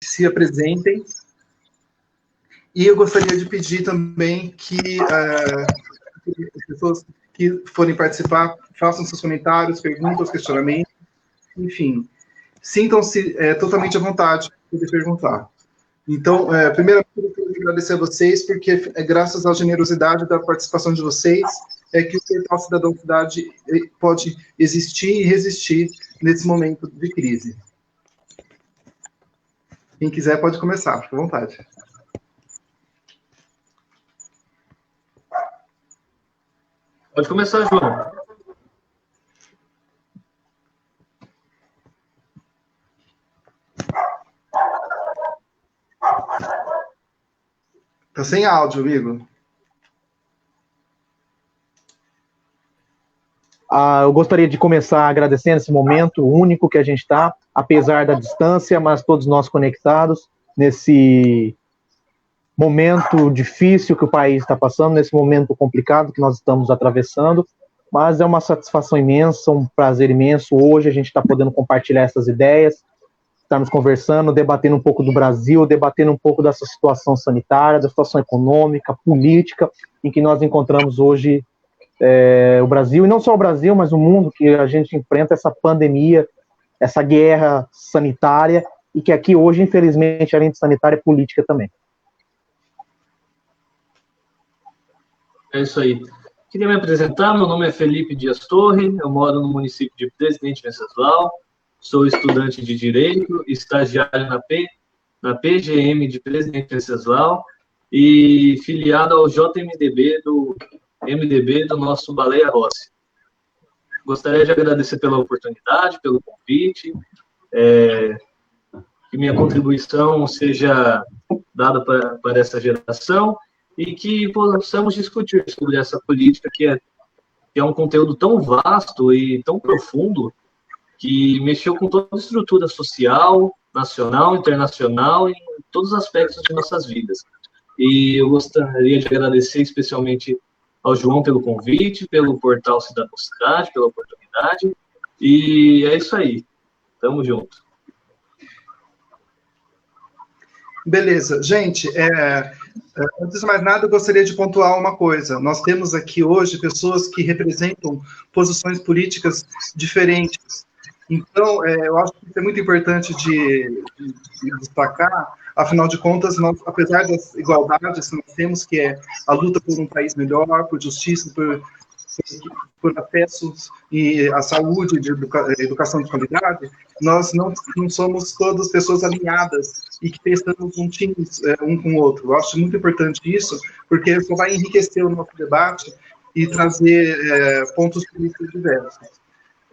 se apresentem. E eu gostaria de pedir também que as pessoas que forem participar façam seus comentários, perguntas, questionamentos, enfim, sintam-se totalmente à vontade para poder perguntar. Então, primeiramente, eu quero agradecer a vocês, porque é graças à generosidade da participação de vocês que o Portal Cidadão Cidade pode existir e resistir nesse momento de crise. Quem quiser pode começar, fique à vontade. Pode começar, João. Tá sem áudio, amigo. Eu gostaria de começar agradecendo esse momento único que a gente está, apesar da distância, mas todos nós conectados nesse momento difícil que o país está passando, nesse momento complicado que nós estamos atravessando, mas é uma satisfação imensa, um prazer imenso. Hoje a gente está podendo compartilhar essas ideias, estarmos conversando, debatendo um pouco do Brasil, debatendo um pouco dessa situação sanitária, da situação econômica, política, em que nós encontramos hoje o Brasil, e não só o Brasil, mas o mundo, que a gente enfrenta essa pandemia, essa guerra sanitária, e que aqui hoje, infelizmente, além de sanitária, é política também. É isso aí. Queria me apresentar, meu nome é Felipe Dias Torre, eu moro no município de Presidente Venceslau, sou estudante de Direito, estagiário na PGM de Presidente Venceslau e filiado ao JMDB do nosso Baleia Rossi. Gostaria de agradecer pela oportunidade, pelo convite, que minha contribuição seja dada para essa geração e que possamos discutir sobre essa política que é um conteúdo tão vasto e tão profundo que mexeu com toda a estrutura social, nacional, internacional e em todos os aspectos de nossas vidas. E eu gostaria de agradecer especialmente ao João pelo convite, pelo Portal Cidadão Cidade, pela oportunidade, e é isso aí. Tamo junto. Beleza. Gente, antes de mais nada, eu gostaria de pontuar uma coisa. Nós temos aqui hoje pessoas que representam posições políticas diferentes. Então, eu acho que isso é muito importante de destacar. Afinal de contas, nós, apesar das igualdades que nós temos, que é a luta por um país melhor, por justiça, por acessos e a saúde, de educação de qualidade, nós não somos todas pessoas alinhadas e que pensamos juntinhos um com o outro. Eu acho muito importante isso, porque isso vai enriquecer o nosso debate e trazer pontos políticos diversos.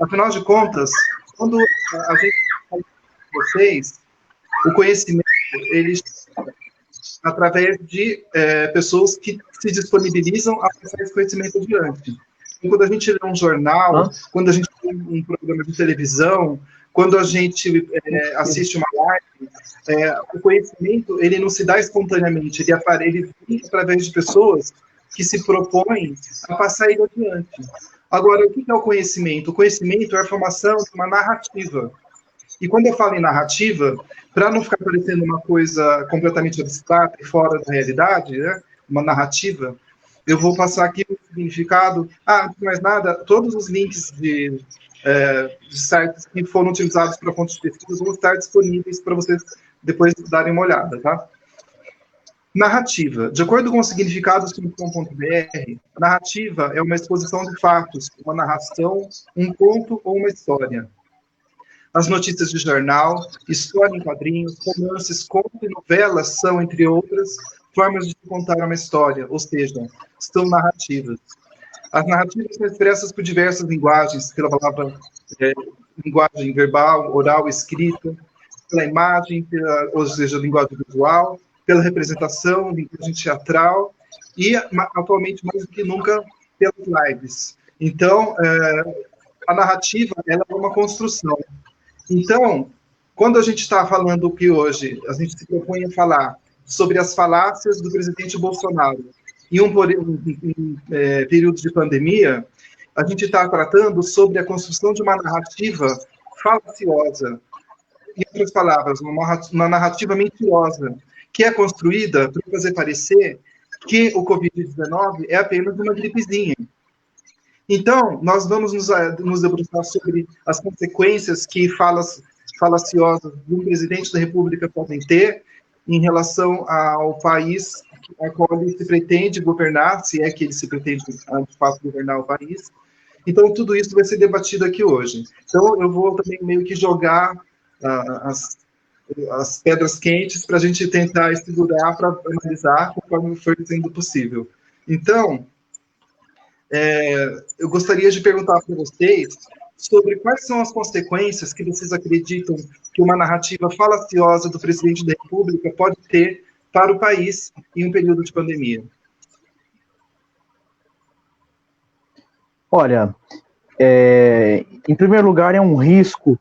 Afinal de contas, quando a gente fala com vocês, o conhecimento, eles através de pessoas que se disponibilizam a passar esse conhecimento adiante. Então, quando a gente lê um jornal, quando a gente lê um programa de televisão, quando a gente assiste uma live, o conhecimento, ele não se dá espontaneamente, ele vem através de pessoas que se propõem a passar ele adiante. Agora, o que é o conhecimento? O conhecimento é a formação de uma narrativa. E quando eu falo em narrativa, para não ficar parecendo uma coisa completamente abstrata e fora da realidade, né, uma narrativa, eu vou passar aqui o significado. Antes de mais nada, todos os links de sites que foram utilizados para fontes de pesquisa vão estar disponíveis para vocês depois darem uma olhada, tá? Narrativa. De acordo com os significados.com.br, narrativa é uma exposição de fatos, uma narração, um conto ou uma história. As notícias de jornal, história em quadrinhos, romances, contos e novelas são, entre outras, formas de contar uma história, ou seja, são narrativas. As narrativas são expressas por diversas linguagens, pela palavra linguagem verbal, oral, escrita, pela imagem, ou seja, linguagem visual, pela representação, linguagem teatral e, atualmente, mais do que nunca, pelas lives. Então, a narrativa ela é uma construção. Então, quando a gente está falando que hoje a gente se propõe a falar sobre as falácias do presidente Bolsonaro em um período de pandemia, a gente está tratando sobre a construção de uma narrativa falaciosa. em outras palavras, uma narrativa mentirosa, que é construída para fazer parecer que o Covid-19 é apenas uma gripezinha. Então, nós vamos nos debruçar sobre as consequências que falas falaciosas de um presidente da República podem ter em relação ao país a qual ele se pretende governar, se é que ele se pretende, de fato, governar o país. Então, tudo isso vai ser debatido aqui hoje. Então, eu vou também meio que jogar as pedras quentes para a gente tentar estruturar, para analisar conforme for sendo possível. Então, eu gostaria de perguntar para vocês sobre quais são as consequências que vocês acreditam que uma narrativa falaciosa do presidente da República pode ter para o país em um período de pandemia. Olha, em primeiro lugar, é um risco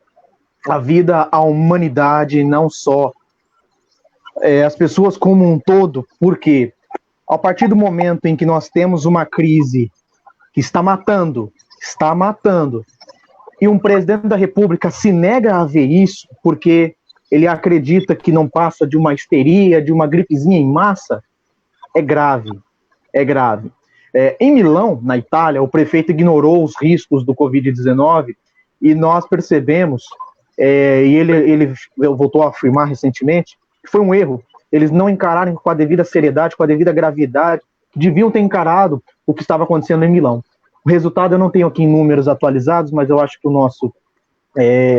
à vida, à humanidade, não só as pessoas como um todo, porque a partir do momento em que nós temos uma crise que está matando, e um presidente da República se nega a ver isso porque ele acredita que não passa de uma histeria, de uma gripezinha em massa, é grave. Em Milão, na Itália, o prefeito ignorou os riscos do Covid-19 e nós percebemos, e ele voltou a afirmar recentemente, que foi um erro. Eles não encararam com a devida seriedade, com a devida gravidade, deviam ter encarado o que estava acontecendo em Milão. O resultado eu não tenho aqui em números atualizados, mas eu acho que o nosso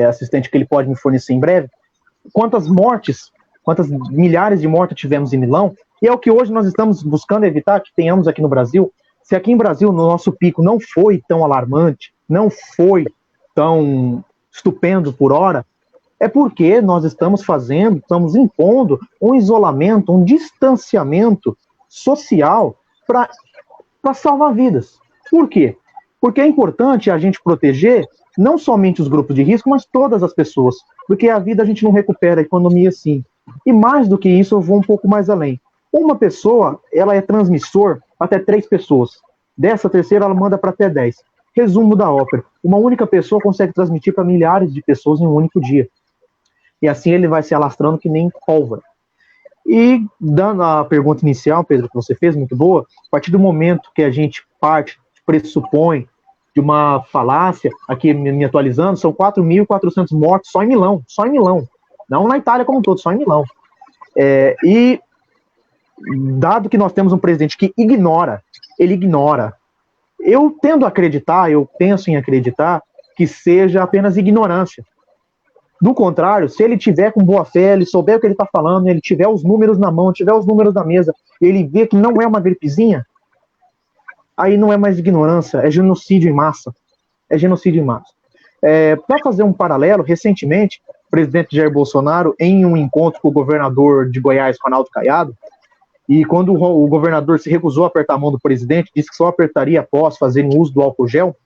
assistente, que ele pode me fornecer em breve, quantas milhares de mortes tivemos em Milão, e é o que hoje nós estamos buscando evitar que tenhamos aqui no Brasil. Se aqui em Brasil, no nosso pico, não foi tão alarmante, não foi tão estupendo por hora, é porque nós estamos impondo um isolamento, um distanciamento social para salvar vidas. Por quê? Porque é importante a gente proteger não somente os grupos de risco, mas todas as pessoas, porque a vida a gente não recupera, a economia sim. E mais do que isso, eu vou um pouco mais além. Uma pessoa, ela é transmissor até 3 pessoas. Dessa terceira, ela manda para até 10. Resumo da ópera. Uma única pessoa consegue transmitir para milhares de pessoas em um único dia. E assim ele vai se alastrando que nem pólvora. E, dando a pergunta inicial, Pedro, que você fez, muito boa, a partir do momento que a gente pressupõe de uma falácia, aqui me atualizando, são 4.400 mortos só em Milão. Não na Itália como um todo, só em Milão. E dado que nós temos um presidente que ele ignora. Eu penso em acreditar que seja apenas ignorância. Do contrário, se ele tiver com boa fé, ele souber o que ele está falando, ele tiver os números na mão, tiver os números na mesa, ele vê que não é uma gripezinha, aí não é mais ignorância, é genocídio em massa. Para fazer um paralelo, recentemente, o presidente Jair Bolsonaro, em um encontro com o governador de Goiás, Ronaldo Caiado, e quando o governador se recusou a apertar a mão do presidente, disse que só apertaria após fazer uso do álcool gel,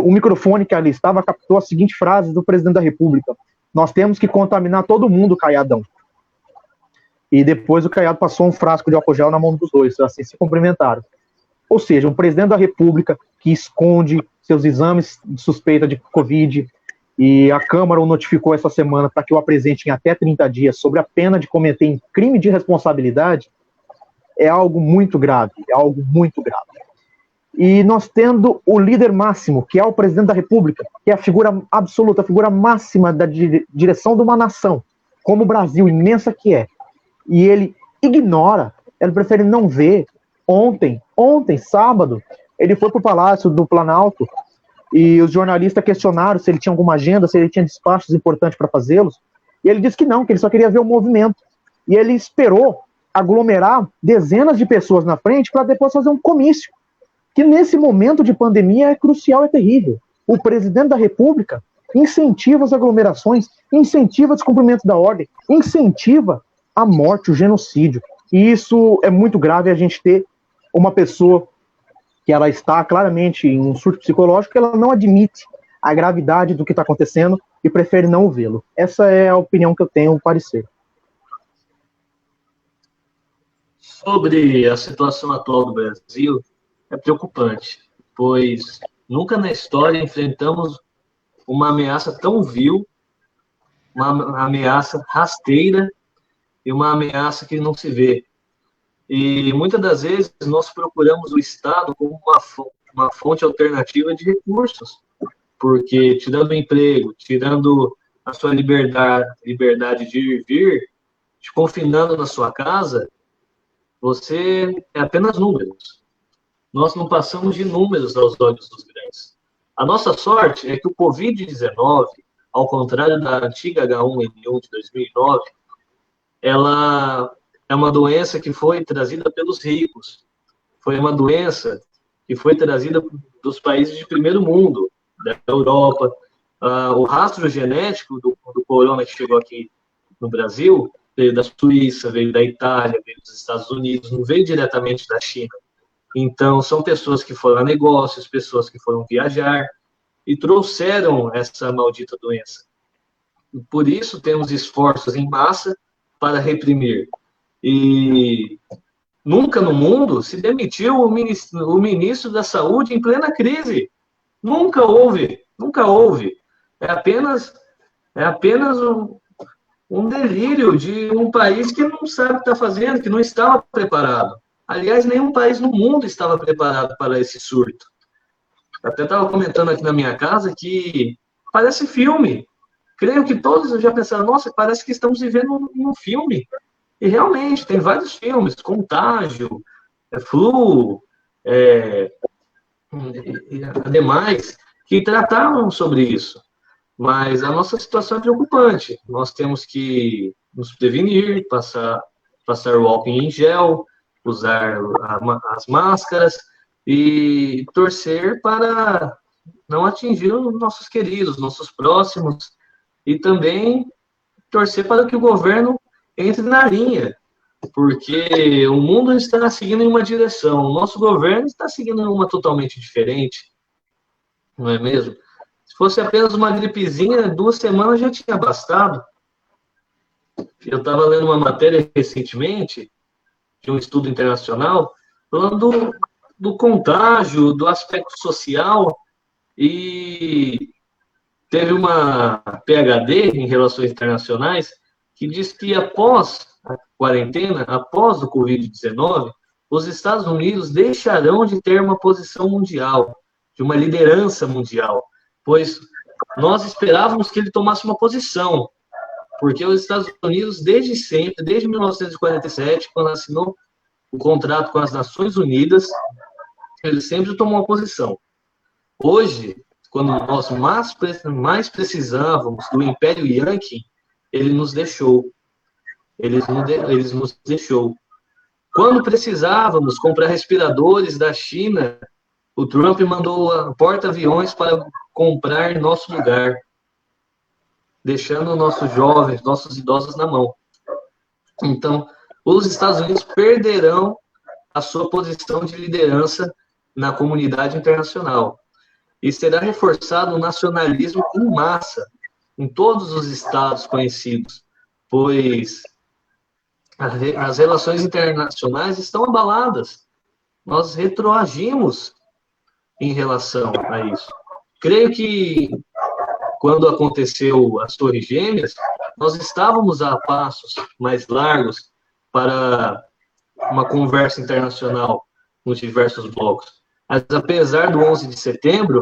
o microfone que ali estava captou a seguinte frase do presidente da República: nós temos que contaminar todo mundo, Caiadão. E depois o Caiado passou um frasco de álcool gel na mão dos dois, assim se cumprimentaram. Ou seja, um presidente da República que esconde seus exames de suspeita de Covid, e a Câmara o notificou essa semana para que o apresente em até 30 dias sobre a pena de cometer crime de responsabilidade, é algo muito grave, E nós tendo o líder máximo, que é o presidente da República, que é a figura absoluta, a figura máxima da direção de uma nação, como o Brasil, imensa que é, e ele ignora, ele prefere não ver. Ontem, sábado, ele foi para o Palácio do Planalto e os jornalistas questionaram se ele tinha alguma agenda, se ele tinha despachos importantes para fazê-los, e ele disse que não, que ele só queria ver o movimento. E ele esperou aglomerar dezenas de pessoas na frente para depois fazer um comício, que nesse momento de pandemia é crucial, é terrível. O presidente da República incentiva as aglomerações, incentiva o descumprimento da ordem, incentiva a morte, o genocídio. E isso é muito grave, a gente ter uma pessoa que ela está claramente em um surto psicológico, ela não admite a gravidade do que está acontecendo e prefere não vê-lo. Essa é a opinião que eu tenho, o parecer. Sobre a situação atual do Brasil, é preocupante, pois nunca na história enfrentamos uma ameaça tão vil uma ameaça rasteira e uma ameaça que não se vê. E muitas das vezes nós procuramos o Estado como uma fonte alternativa de recursos, porque tirando o emprego, tirando a sua liberdade de ir e vir, te confinando na sua casa, você é apenas números. Nós não passamos de números aos olhos dos grandes. A nossa sorte é que o Covid-19, ao contrário da antiga H1N1 de 2009, ela é uma doença que foi trazida pelos ricos. Foi uma doença que foi trazida dos países de primeiro mundo, da Europa. O rastro genético do corona que chegou aqui no Brasil veio da Suíça, veio da Itália, veio dos Estados Unidos, não veio diretamente da China. Então, são pessoas que foram a negócios, pessoas que foram viajar e trouxeram essa maldita doença. Por isso, temos esforços em massa para reprimir. E nunca no mundo se demitiu o ministro da Saúde em plena crise. Nunca houve, nunca houve. É apenas um delírio de um país que não sabe o que está fazendo, que não estava preparado. Aliás, nenhum país no mundo estava preparado para esse surto. Até estava comentando aqui na minha casa que parece filme. Creio que todos já pensaram, nossa, parece que estamos vivendo um filme. E realmente, tem vários filmes, Contágio, Flu, ademais, que trataram sobre isso. Mas a nossa situação é preocupante. Nós temos que nos prevenir, passar o álcool em gel, usar as máscaras e torcer para não atingir os nossos queridos, nossos próximos, e também torcer para que o governo entre na linha, porque o mundo está seguindo em uma direção, o nosso governo está seguindo em uma totalmente diferente, não é mesmo? Se fosse apenas uma gripezinha, 2 semanas já tinha bastado. Eu estava lendo uma matéria recentemente, de um estudo internacional, falando do contágio, do aspecto social, e teve uma PhD em Relações Internacionais que diz que após a quarentena, após o Covid-19, os Estados Unidos deixarão de ter uma posição mundial, de uma liderança mundial, pois nós esperávamos que ele tomasse uma posição, porque os Estados Unidos, desde sempre, desde 1947, quando assinou o contrato com as Nações Unidas, ele sempre tomou uma posição. Hoje, quando nós mais precisávamos do Império Yankee, ele nos deixou. Eles nos deixou. Quando precisávamos comprar respiradores da China, o Trump mandou porta-aviões para comprar em nosso lugar, deixando nossos jovens, nossos idosos na mão. Então, os Estados Unidos perderão a sua posição de liderança na comunidade internacional. E será reforçado o nacionalismo em massa em todos os estados conhecidos, pois as relações internacionais estão abaladas. Nós retroagimos em relação a isso. Creio que quando aconteceu as Torres Gêmeas, nós estávamos a passos mais largos para uma conversa internacional nos diversos blocos. Mas, apesar do 11 de setembro,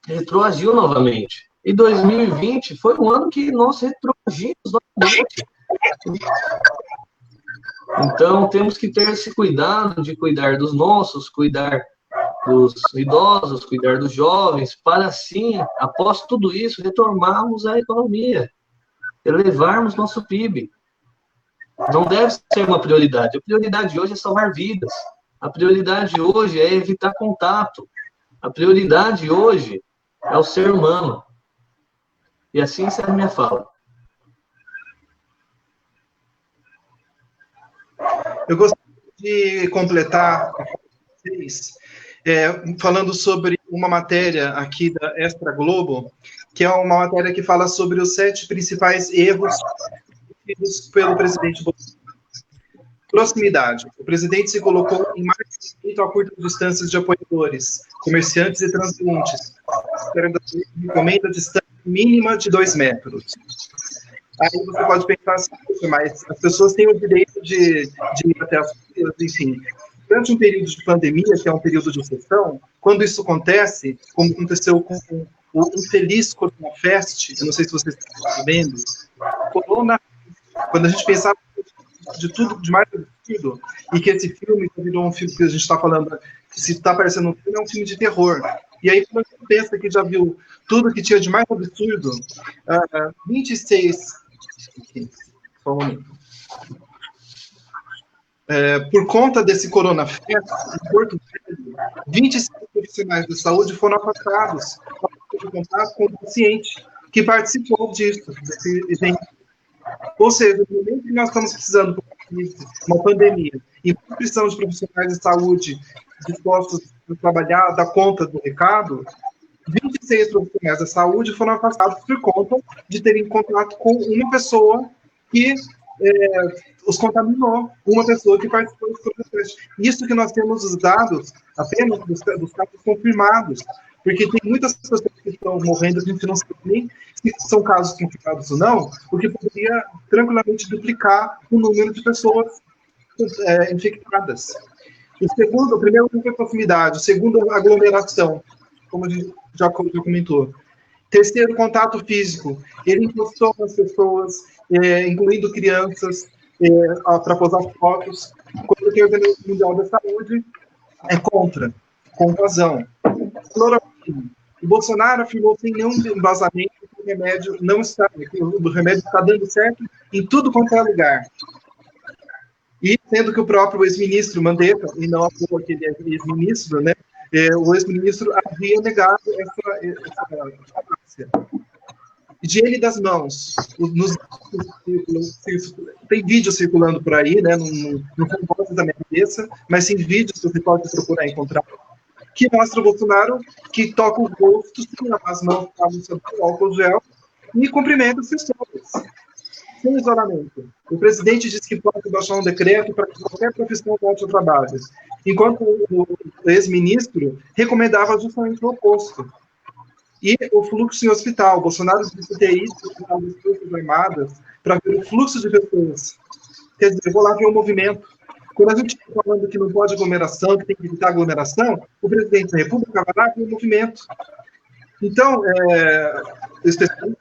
retroagiu novamente. E 2020 foi um ano que nós retroagimos novamente. Então, temos que ter esse cuidado de cuidar dos nossos, cuidar dos idosos, cuidar dos jovens, para assim, após tudo isso, retomarmos a economia, elevarmos nosso PIB. Não deve ser uma prioridade. A prioridade hoje é salvar vidas. A prioridade hoje é evitar contato. A prioridade hoje é o ser humano. E assim encerra a minha fala. Eu gostaria de completar vocês, falando sobre uma matéria aqui da Extra Globo, que é uma matéria que fala sobre os 7 principais erros cometidos pelo presidente Bolsonaro. Proximidade. O presidente se colocou em mais respeito a curtas distâncias de apoiadores, comerciantes e transeuntes. Recomenda distância mínima de 2 metros. Aí você pode pensar assim, mas as pessoas têm o direito de ir até as ruas, enfim. Durante um período de pandemia, que é um período de exceção, quando isso acontece, como aconteceu com o infeliz Corona Fest, eu não sei se vocês estão sabendo, quando a gente pensava de tudo, de mais absurdo, e que esse filme virou um filme que a gente está falando, se está aparecendo um filme, é um filme de terror. E aí, quando a gente pensa que já viu tudo que tinha de mais absurdo, 26... Só um momento. Por conta desse Corona Fest, em Porto Velho, 25 profissionais de saúde foram afastados de contato com o paciente que participou disso, desse evento. Ou seja, no momento que nós estamos precisando de uma pandemia e precisamos de profissionais de saúde dispostos a trabalhar, dar conta do recado, 26 profissionais da saúde foram afastados por conta de terem contato com uma pessoa que os contaminou, uma pessoa que participou desse processo. Isso que nós temos os dados apenas dos casos confirmados, porque tem muitas pessoas que estão morrendo, a gente não sabe nem se são casos confirmados ou não, o que poderia tranquilamente duplicar o número de pessoas infectadas. O primeiro grupo é proximidade, o segundo é aglomeração, como a gente já comentou. Terceiro, contato físico. Ele encostou nas pessoas, incluindo crianças, para posar fotos. Quando o Organização Mundial da Saúde é contra, com razão. Cloroquina. O Bolsonaro afirmou sem nenhum embasamento que o remédio não está, que o remédio está dando certo em tudo quanto é lugar. E sendo que o próprio ex-ministro Mandetta, e não aquele ex-ministro, né, o ex-ministro havia negado essa falácia. De ele das mãos, tem vídeo circulando por aí, né, não são vozes da minha cabeça, mas tem vídeos que você pode procurar encontrar, que mostra o Bolsonaro que toca o rosto, sem lavar as mãos, sobre o álcool gel, e cumprimenta as pessoas, sem isolamento. O presidente disse que pode baixar um decreto para que qualquer profissão volte ao trabalho, enquanto o ex-ministro recomendava justamente o oposto. E o fluxo em hospital. Bolsonaro disse ter ido às Forças Armadas para ver o fluxo de pessoas. Quer dizer, eu vou lá ver o movimento. Quando a gente está falando que não pode aglomeração, que tem que evitar aglomeração, o presidente da República vai lá ver o movimento. Então, especialmente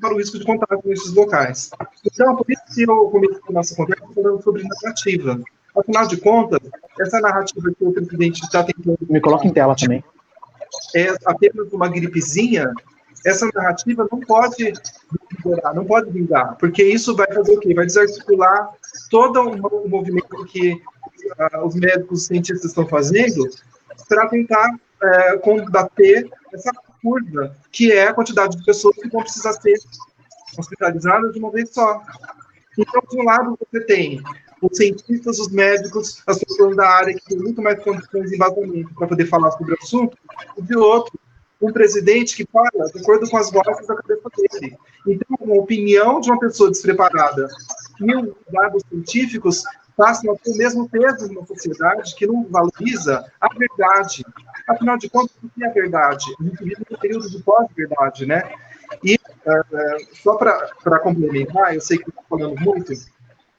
para o risco de contágio nesses locais. Então, por isso que eu comecei a nossa conversa falando sobre narrativa. Afinal de contas, essa narrativa que o presidente está tentando... Me coloca em tela também. É apenas uma gripezinha, essa narrativa não pode vigorar, não pode vingar, porque isso vai fazer o quê? Vai desarticular todo o movimento que os médicos, os cientistas estão fazendo para tentar combater essa curva, que é a quantidade de pessoas que vão precisar ser hospitalizadas de uma vez só. Então, de um lado, você tem os cientistas, os médicos, as pessoas da área que têm muito mais condições de embasamento para poder falar sobre o assunto, e de outro, um presidente que fala de acordo com as vozes da cabeça dele. Então, uma opinião de uma pessoa despreparada e os dados científicos passam a ter o mesmo peso numa sociedade que não valoriza a verdade. Afinal de contas, o que é a verdade? A gente vive um período de pós-verdade, né? E, só para complementar, eu sei que estou falando muito,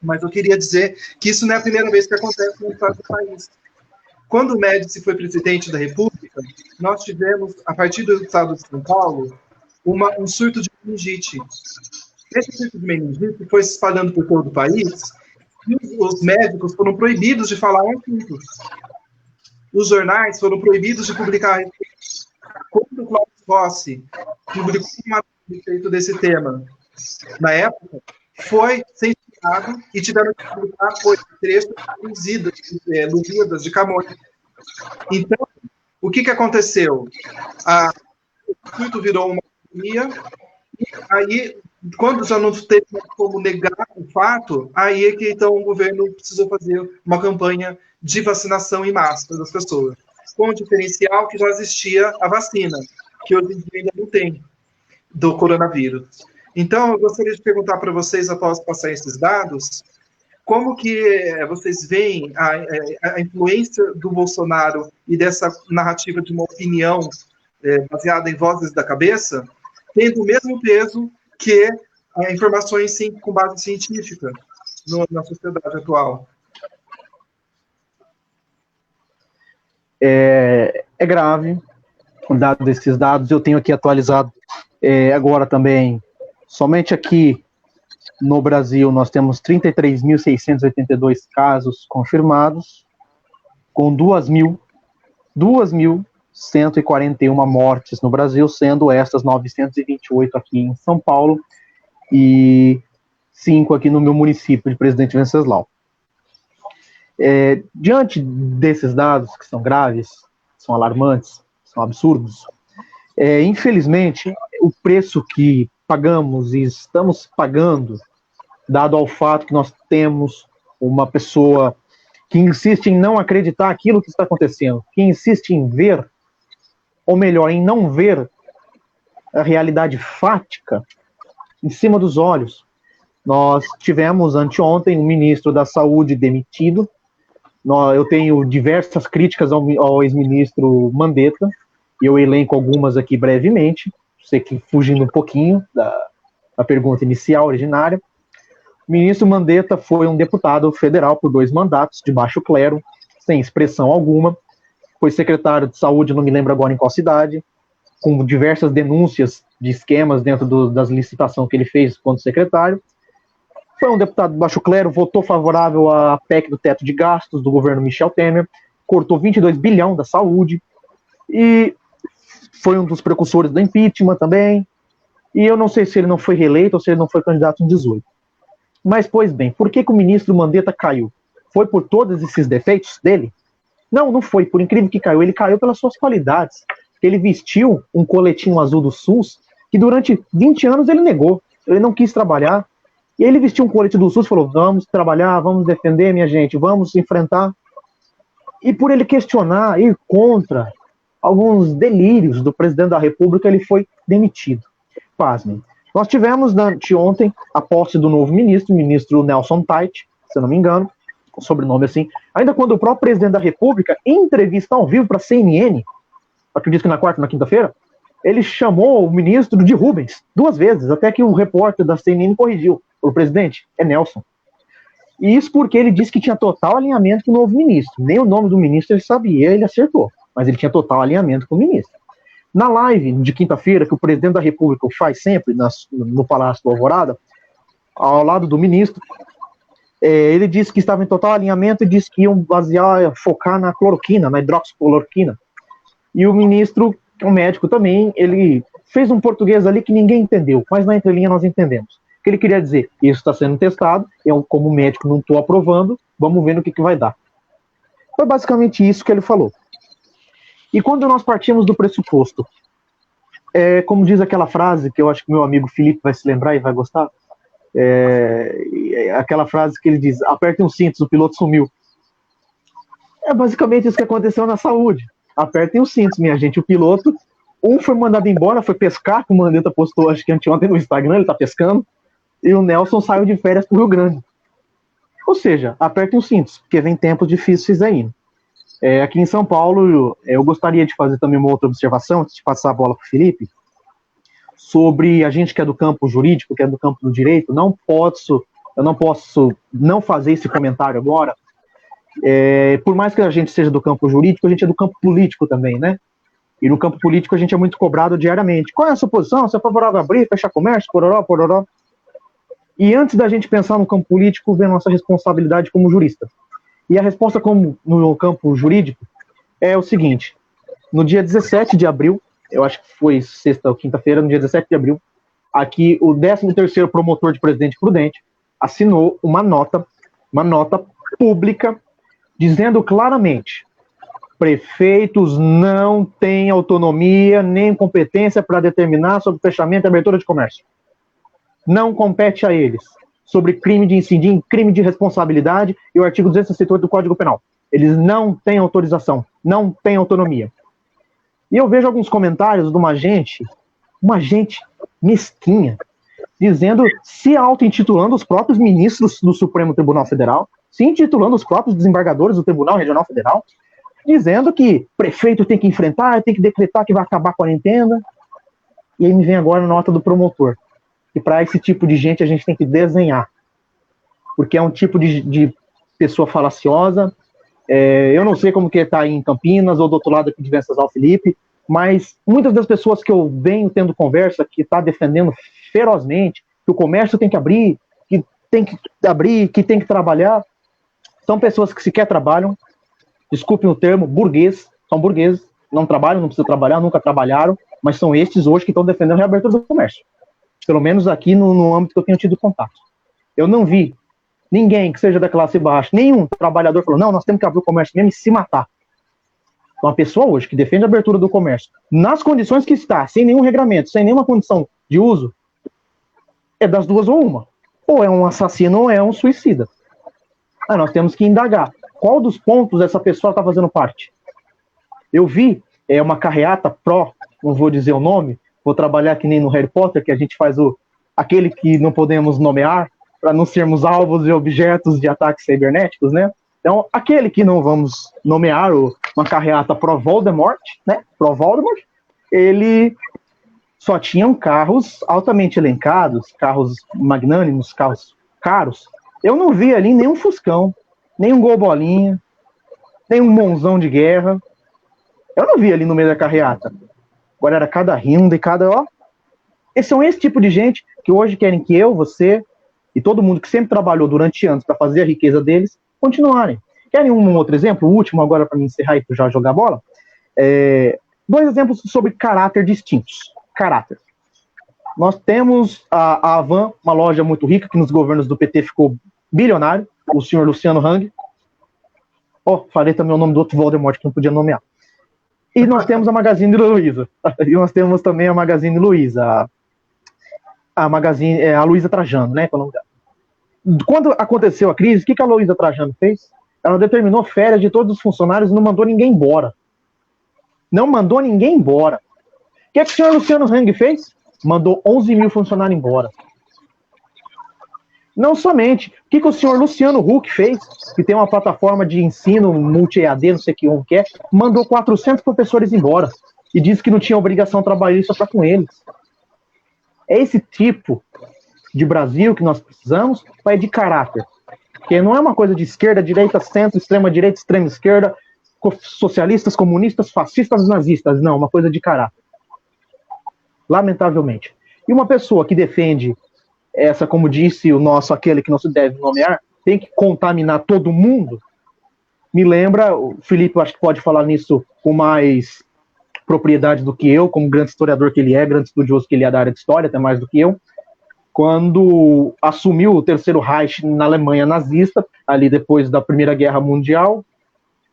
mas eu queria dizer que isso não é a primeira vez que acontece no estado do país. Quando o Médici foi presidente da República, nós tivemos, a partir do estado de São Paulo, um surto de meningite. Esse surto de meningite foi se espalhando por todo o país, e os médicos foram proibidos de falar assuntos. Os jornais foram proibidos de publicar. Quando o Cláudio Rossi publicou uma respeito desse tema, na época, foi censurado e tiveram que publicar trechos de Lusíadas de Camões. Então, o que aconteceu? O surto virou uma pandemia, e aí, quando já não teve como negar o fato, aí é que então o governo precisou fazer uma campanha de vacinação em massa das pessoas, com o diferencial que já existia a vacina, que hoje em dia ainda não tem, do coronavírus. Então, eu gostaria de perguntar para vocês, após passar esses dados, como que vocês veem a influência do Bolsonaro e dessa narrativa de uma opinião baseada em vozes da cabeça tendo o mesmo peso que informações com base científica na sociedade atual. É grave, dado esses dados, eu tenho aqui atualizado agora também, somente aqui no Brasil nós temos 33.682 casos confirmados, com 2.141 mortes no Brasil, sendo estas 928 aqui em São Paulo e 5 aqui no meu município de Presidente Venceslau. Diante desses dados que são graves, são alarmantes, são absurdos, infelizmente, o preço que pagamos e estamos pagando, dado ao fato que nós temos uma pessoa que insiste em não acreditar aquilo que está acontecendo, que insiste em ver, ou melhor, em não ver a realidade fática em cima dos olhos. Nós tivemos anteontem um ministro da Saúde demitido. Eu tenho diversas críticas ao ex-ministro Mandetta, e eu elenco algumas aqui brevemente, sei que fugindo um pouquinho da pergunta inicial, originária. O ministro Mandetta foi um deputado federal por 2 mandatos, de baixo clero, sem expressão alguma, foi secretário de saúde, não me lembro agora em qual cidade, com diversas denúncias de esquemas dentro das licitações que ele fez quando secretário. Foi um deputado de baixo clero, votou favorável à PEC do teto de gastos do governo Michel Temer, cortou 22 bilhões da saúde, e foi um dos precursores do impeachment também, e eu não sei se ele não foi reeleito ou se ele não foi candidato em 18. Mas, pois bem, por que o ministro Mandetta caiu? Foi por todos esses defeitos dele? Não, não foi, por incrível que caiu, ele caiu pelas suas qualidades. Ele vestiu um coletinho azul do SUS, que durante 20 anos ele negou, ele não quis trabalhar. E ele vestiu um colete do SUS e falou, vamos trabalhar, vamos defender, minha gente, vamos enfrentar. E por ele questionar, ir contra alguns delírios do presidente da República, ele foi demitido. Pasmem. Nós tivemos anteontem a posse do novo ministro, o ministro Nelson Teich, se eu não me engano, com sobrenome assim, ainda quando o próprio presidente da República, em entrevista ao vivo para a CNN, acredito que na quarta e na quinta-feira, ele chamou o ministro de Rubens 2 vezes, até que o repórter da CNN corrigiu. O presidente é Nelson. E isso porque ele disse que tinha total alinhamento com o novo ministro. Nem o nome do ministro ele sabia, ele acertou. Mas ele tinha total alinhamento com o ministro. Na live de quinta-feira, que o presidente da República faz sempre no Palácio do Alvorada, ao lado do ministro, ele disse que estava em total alinhamento e disse que iam focar na cloroquina, na hidroxicloroquina. E o ministro, o médico também, ele fez um português ali que ninguém entendeu, mas na entrelinha nós entendemos. O que ele queria dizer? Isso está sendo testado, eu como médico não estou aprovando, vamos ver no que vai dar. Foi basicamente isso que ele falou. E quando nós partimos do pressuposto, como diz aquela frase, que eu acho que meu amigo Felipe vai se lembrar e vai gostar, aquela frase que ele diz, apertem os cintos, o piloto sumiu. É basicamente isso que aconteceu na saúde. Apertem os cintos, minha gente, o piloto, foi mandado embora, foi pescar, que o Mandetta postou, acho que anteontem no Instagram, ele está pescando, e o Nelson saiu de férias para o Rio Grande. Ou seja, apertem os cintos, porque vem tempos difíceis aí. Aqui em São Paulo, eu gostaria de fazer também uma outra observação, antes de passar a bola para o Felipe, sobre a gente que é do campo jurídico, que é do campo do direito, eu não posso não fazer esse comentário agora, por mais que a gente seja do campo jurídico, a gente é do campo político também, né? E no campo político a gente é muito cobrado diariamente. Qual é a sua posição? Você é favorável a abrir, fechar comércio, pororó, pororó? E antes da gente pensar no campo político, vem a nossa responsabilidade como jurista. E a resposta no campo jurídico é o seguinte, no dia 17 de abril, eu acho que foi sexta ou quinta-feira, no dia 17 de abril, aqui o 13º promotor de Presidente Prudente assinou uma nota pública dizendo claramente: prefeitos não têm autonomia nem competência para determinar sobre fechamento e abertura de comércio. Não compete a eles. Sobre crime de incidir, crime de responsabilidade e o artigo 268 do Código Penal. Eles não têm autorização, não têm autonomia. E eu vejo alguns comentários de uma gente mesquinha, dizendo, se auto-intitulando os próprios ministros do Supremo Tribunal Federal, se intitulando os próprios desembargadores do Tribunal Regional Federal, dizendo que prefeito tem que enfrentar, tem que decretar que vai acabar a quarentena. E aí me vem agora a nota do promotor. E para esse tipo de gente a gente tem que desenhar. Porque é um tipo de pessoa falaciosa. Eu não sei como que está aí em Campinas ou do outro lado aqui de Venceslau Felipe, mas muitas das pessoas que eu venho tendo conversa, que está defendendo ferozmente que o comércio tem que abrir, que tem que trabalhar, são pessoas que sequer trabalham, desculpem o termo, são burgueses, não trabalham, não precisam trabalhar, nunca trabalharam, mas são estes hoje que estão defendendo a reabertura do comércio. Pelo menos aqui no âmbito que eu tenho tido contato. Eu não vi ninguém que seja da classe baixa, nenhum trabalhador falou, não, nós temos que abrir o comércio mesmo e se matar. Uma pessoa hoje que defende a abertura do comércio, nas condições que está, sem nenhum regramento, sem nenhuma condição de uso, é das duas ou uma. Ou é um assassino ou é um suicida. Aí nós temos que indagar. Qual dos pontos essa pessoa está fazendo parte? Eu vi uma carreata pró, não vou dizer o nome, vou trabalhar que nem no Harry Potter, que a gente faz aquele que não podemos nomear, para não sermos alvos e objetos de ataques cibernéticos, né? Então, aquele que não vamos nomear, uma carreata pró-Voldemort, né? Pró-Voldemort, ele só tinham carros altamente elencados, carros magnânimos, carros caros. Eu não vi ali nenhum Fuscão, nenhum Gol Bolinha, nenhum Monzão de guerra. Eu não vi ali no meio da carreata. Agora era cada Hyundai, cada... São esse tipo de gente que hoje querem que eu, você e todo mundo que sempre trabalhou durante anos para fazer a riqueza deles, continuarem. Querem um outro exemplo? O último agora para me encerrar e já jogar bola? 2 exemplos sobre caráter distintos. Caráter. Nós temos a Avan, uma loja muito rica, que nos governos do PT ficou bilionário, o senhor Luciano Hang. Falei também o nome do outro Voldemort que não podia nomear. E nós temos a Magazine Luiza. E nós temos também a Magazine Luiza. A Luiza Trajano, né? Quando aconteceu a crise, o que a Luiza Trajano fez? Ela determinou férias de todos os funcionários e não mandou ninguém embora. Não mandou ninguém embora. O que o senhor Luciano Hang fez? Mandou 11 mil funcionários embora. Não somente. O que o senhor Luciano Huck fez? Que tem uma plataforma de ensino multi-EAD, não sei o que é, mandou 400 professores embora. E disse que não tinha obrigação trabalhista para com eles. É esse tipo de Brasil que nós precisamos, vai de caráter. Porque não é uma coisa de esquerda, direita, centro, extrema-direita, extrema-esquerda, socialistas, comunistas, fascistas, nazistas. Não, uma coisa de caráter. Lamentavelmente. E uma pessoa que defende essa, como disse o nosso, aquele que não se deve nomear, tem que contaminar todo mundo, me lembra, o Felipe eu acho que pode falar nisso com mais propriedade do que eu, como grande historiador que ele é, grande estudioso que ele é da área de história, até mais do que eu, quando assumiu o Terceiro Reich na Alemanha nazista, ali depois da Primeira Guerra Mundial,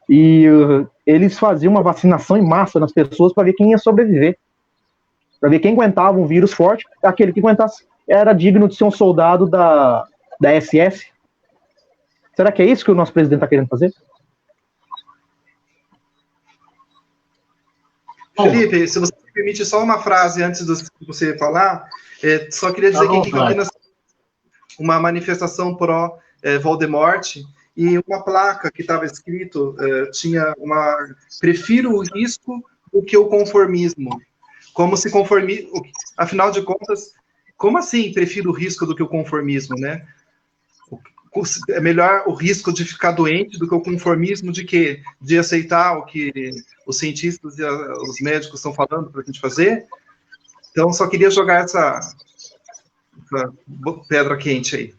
e eles faziam uma vacinação em massa nas pessoas para ver quem ia sobreviver, para ver quem aguentava um vírus forte, aquele que aguentasse era digno de ser um soldado da SS. Será que é isso que o nosso presidente está querendo fazer? Felipe, se você me permite só uma frase antes de você falar, só queria dizer que aqui em Campinas uma manifestação pró-Voldemort e uma placa que estava escrito, tinha prefiro o risco do que o conformismo. Como se conformismo, afinal de contas, como assim prefiro o risco do que o conformismo, né? É melhor o risco de ficar doente do que o conformismo de quê? De aceitar o que os cientistas e os médicos estão falando para a gente fazer? Então, só queria jogar essa pedra quente aí.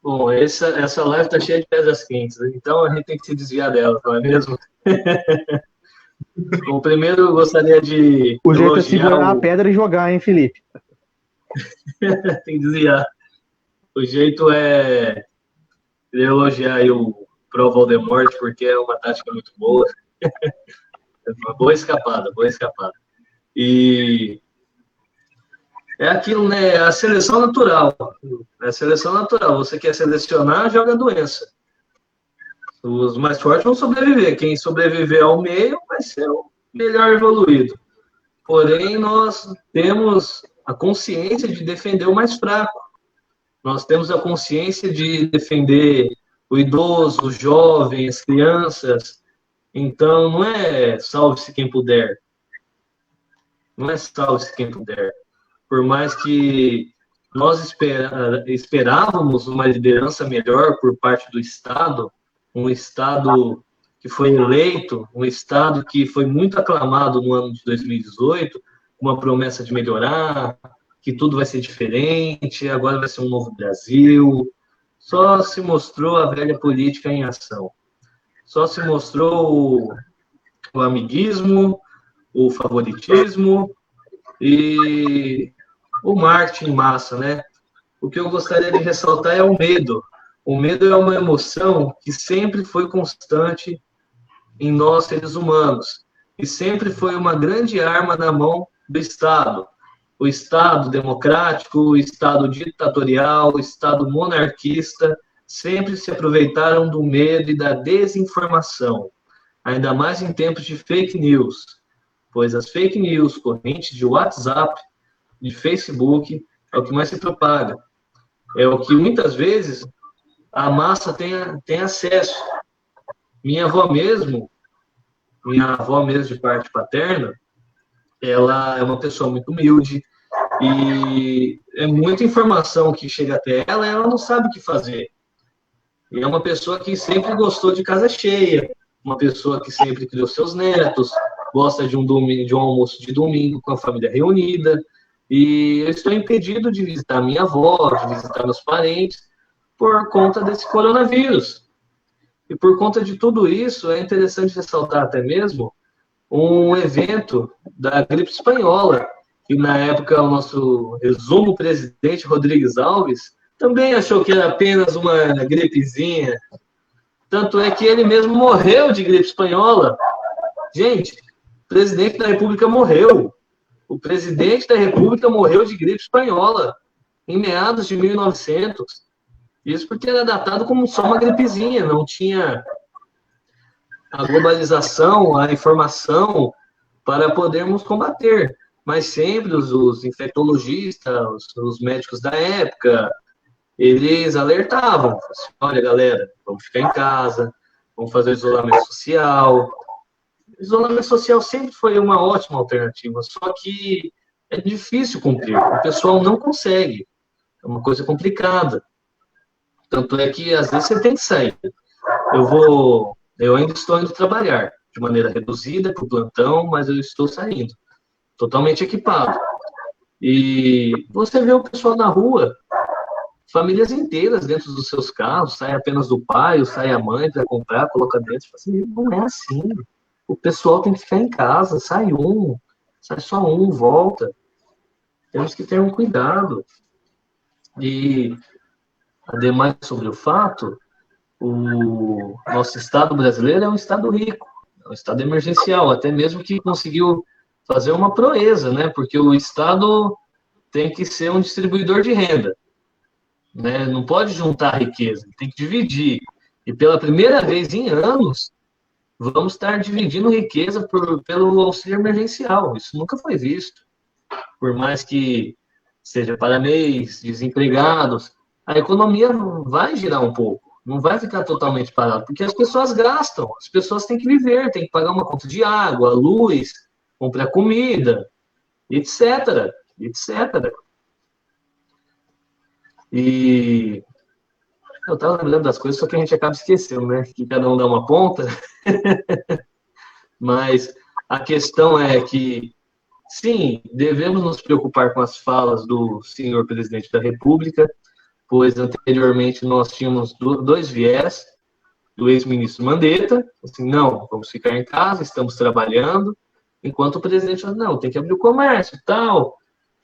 Bom, essa live está cheia de pedras quentes, então a gente tem que se desviar dela, não é mesmo? Bom, primeiro eu gostaria de... O jeito é segurar a pedra e jogar, hein, Felipe? Tem que desviar. O jeito é elogiar aí o pró-Voldemort, porque é uma tática muito boa. Boa escapada, boa escapada. E é aquilo, né? A seleção natural. É a seleção natural. Você quer selecionar, joga a doença. Os mais fortes vão sobreviver. Quem sobreviver ao meio vai ser o melhor evoluído. Porém, nós temos a consciência de defender o mais fraco. Nós temos a consciência de defender o idoso, o jovem, as crianças. Então, não é salve-se quem puder. não é salve-se quem puder. Por mais que nós esperávamos uma liderança melhor por parte do Estado, um Estado que foi eleito, um Estado que foi muito aclamado no ano de 2018, uma promessa de melhorar, que tudo vai ser diferente, agora vai ser um novo Brasil. Só se mostrou a velha política em ação. Só se mostrou o amiguismo, o favoritismo e o marketing em massa, né? O que eu gostaria de ressaltar é o medo. O medo é uma emoção que sempre foi constante em nós, seres humanos, e sempre foi uma grande arma na mão do Estado. O Estado democrático, o Estado ditatorial, o Estado monarquista, sempre se aproveitaram do medo e da desinformação, ainda mais em tempos de fake news, pois as fake news, correntes de WhatsApp, de Facebook, é o que mais se propaga. É o que muitas vezes a massa tem acesso. Minha avó mesmo de parte paterna, ela é uma pessoa muito humilde e é muita informação que chega até ela, ela não sabe o que fazer. E é uma pessoa que sempre gostou de casa cheia, uma pessoa que sempre criou seus netos, gosta de um almoço de domingo com a família reunida, e eu estou impedido de visitar minha avó, de visitar meus parentes, por conta desse coronavírus. E por conta de tudo isso, é interessante ressaltar até mesmo um evento da gripe espanhola, que na época o nosso resumo presidente Rodrigues Alves também achou que era apenas uma gripezinha. Tanto é que ele mesmo morreu de gripe espanhola. Gente, o presidente da República morreu. O presidente da República morreu de gripe espanhola em meados de 1900. Isso porque era datado como só uma gripezinha, não tinha a globalização, a informação para podermos combater. Mas sempre os infectologistas, os médicos da época, eles alertavam. Assim, olha, galera, vamos ficar em casa, vamos fazer o isolamento social. O isolamento social sempre foi uma ótima alternativa, só que é difícil cumprir. O pessoal não consegue. É uma coisa complicada. Tanto é que, às vezes, você tem que sair. Eu ainda estou indo trabalhar de maneira reduzida para o plantão, mas eu estou saindo, totalmente equipado. E você vê o pessoal na rua, famílias inteiras dentro dos seus carros, sai apenas do pai, ou sai a mãe para comprar, coloca dentro. Assim, não é assim. O pessoal tem que ficar em casa, sai só um, volta. Temos que ter um cuidado. E, ademais sobre o fato, o nosso Estado brasileiro é um Estado rico, é um Estado emergencial, até mesmo que conseguiu fazer uma proeza, né? Porque o Estado tem que ser um distribuidor de renda, né? Não pode juntar riqueza, tem que dividir. E pela primeira vez em anos, vamos estar dividindo riqueza pelo auxílio emergencial. Isso nunca foi visto. Por mais que seja para mês, desempregados, a economia vai girar um pouco. Não vai ficar totalmente parado, porque as pessoas gastam, as pessoas têm que viver, têm que pagar uma conta de água, luz, comprar comida, etc, etc. E eu estava lembrando das coisas, só que a gente acaba esquecendo, né? Que cada um dá uma ponta. Mas a questão é que, sim, devemos nos preocupar com as falas do senhor presidente da República, pois anteriormente nós tínhamos dois viés do ex-ministro Mandetta, assim, não, vamos ficar em casa, estamos trabalhando, enquanto o presidente falou, não, tem que abrir o comércio e tal.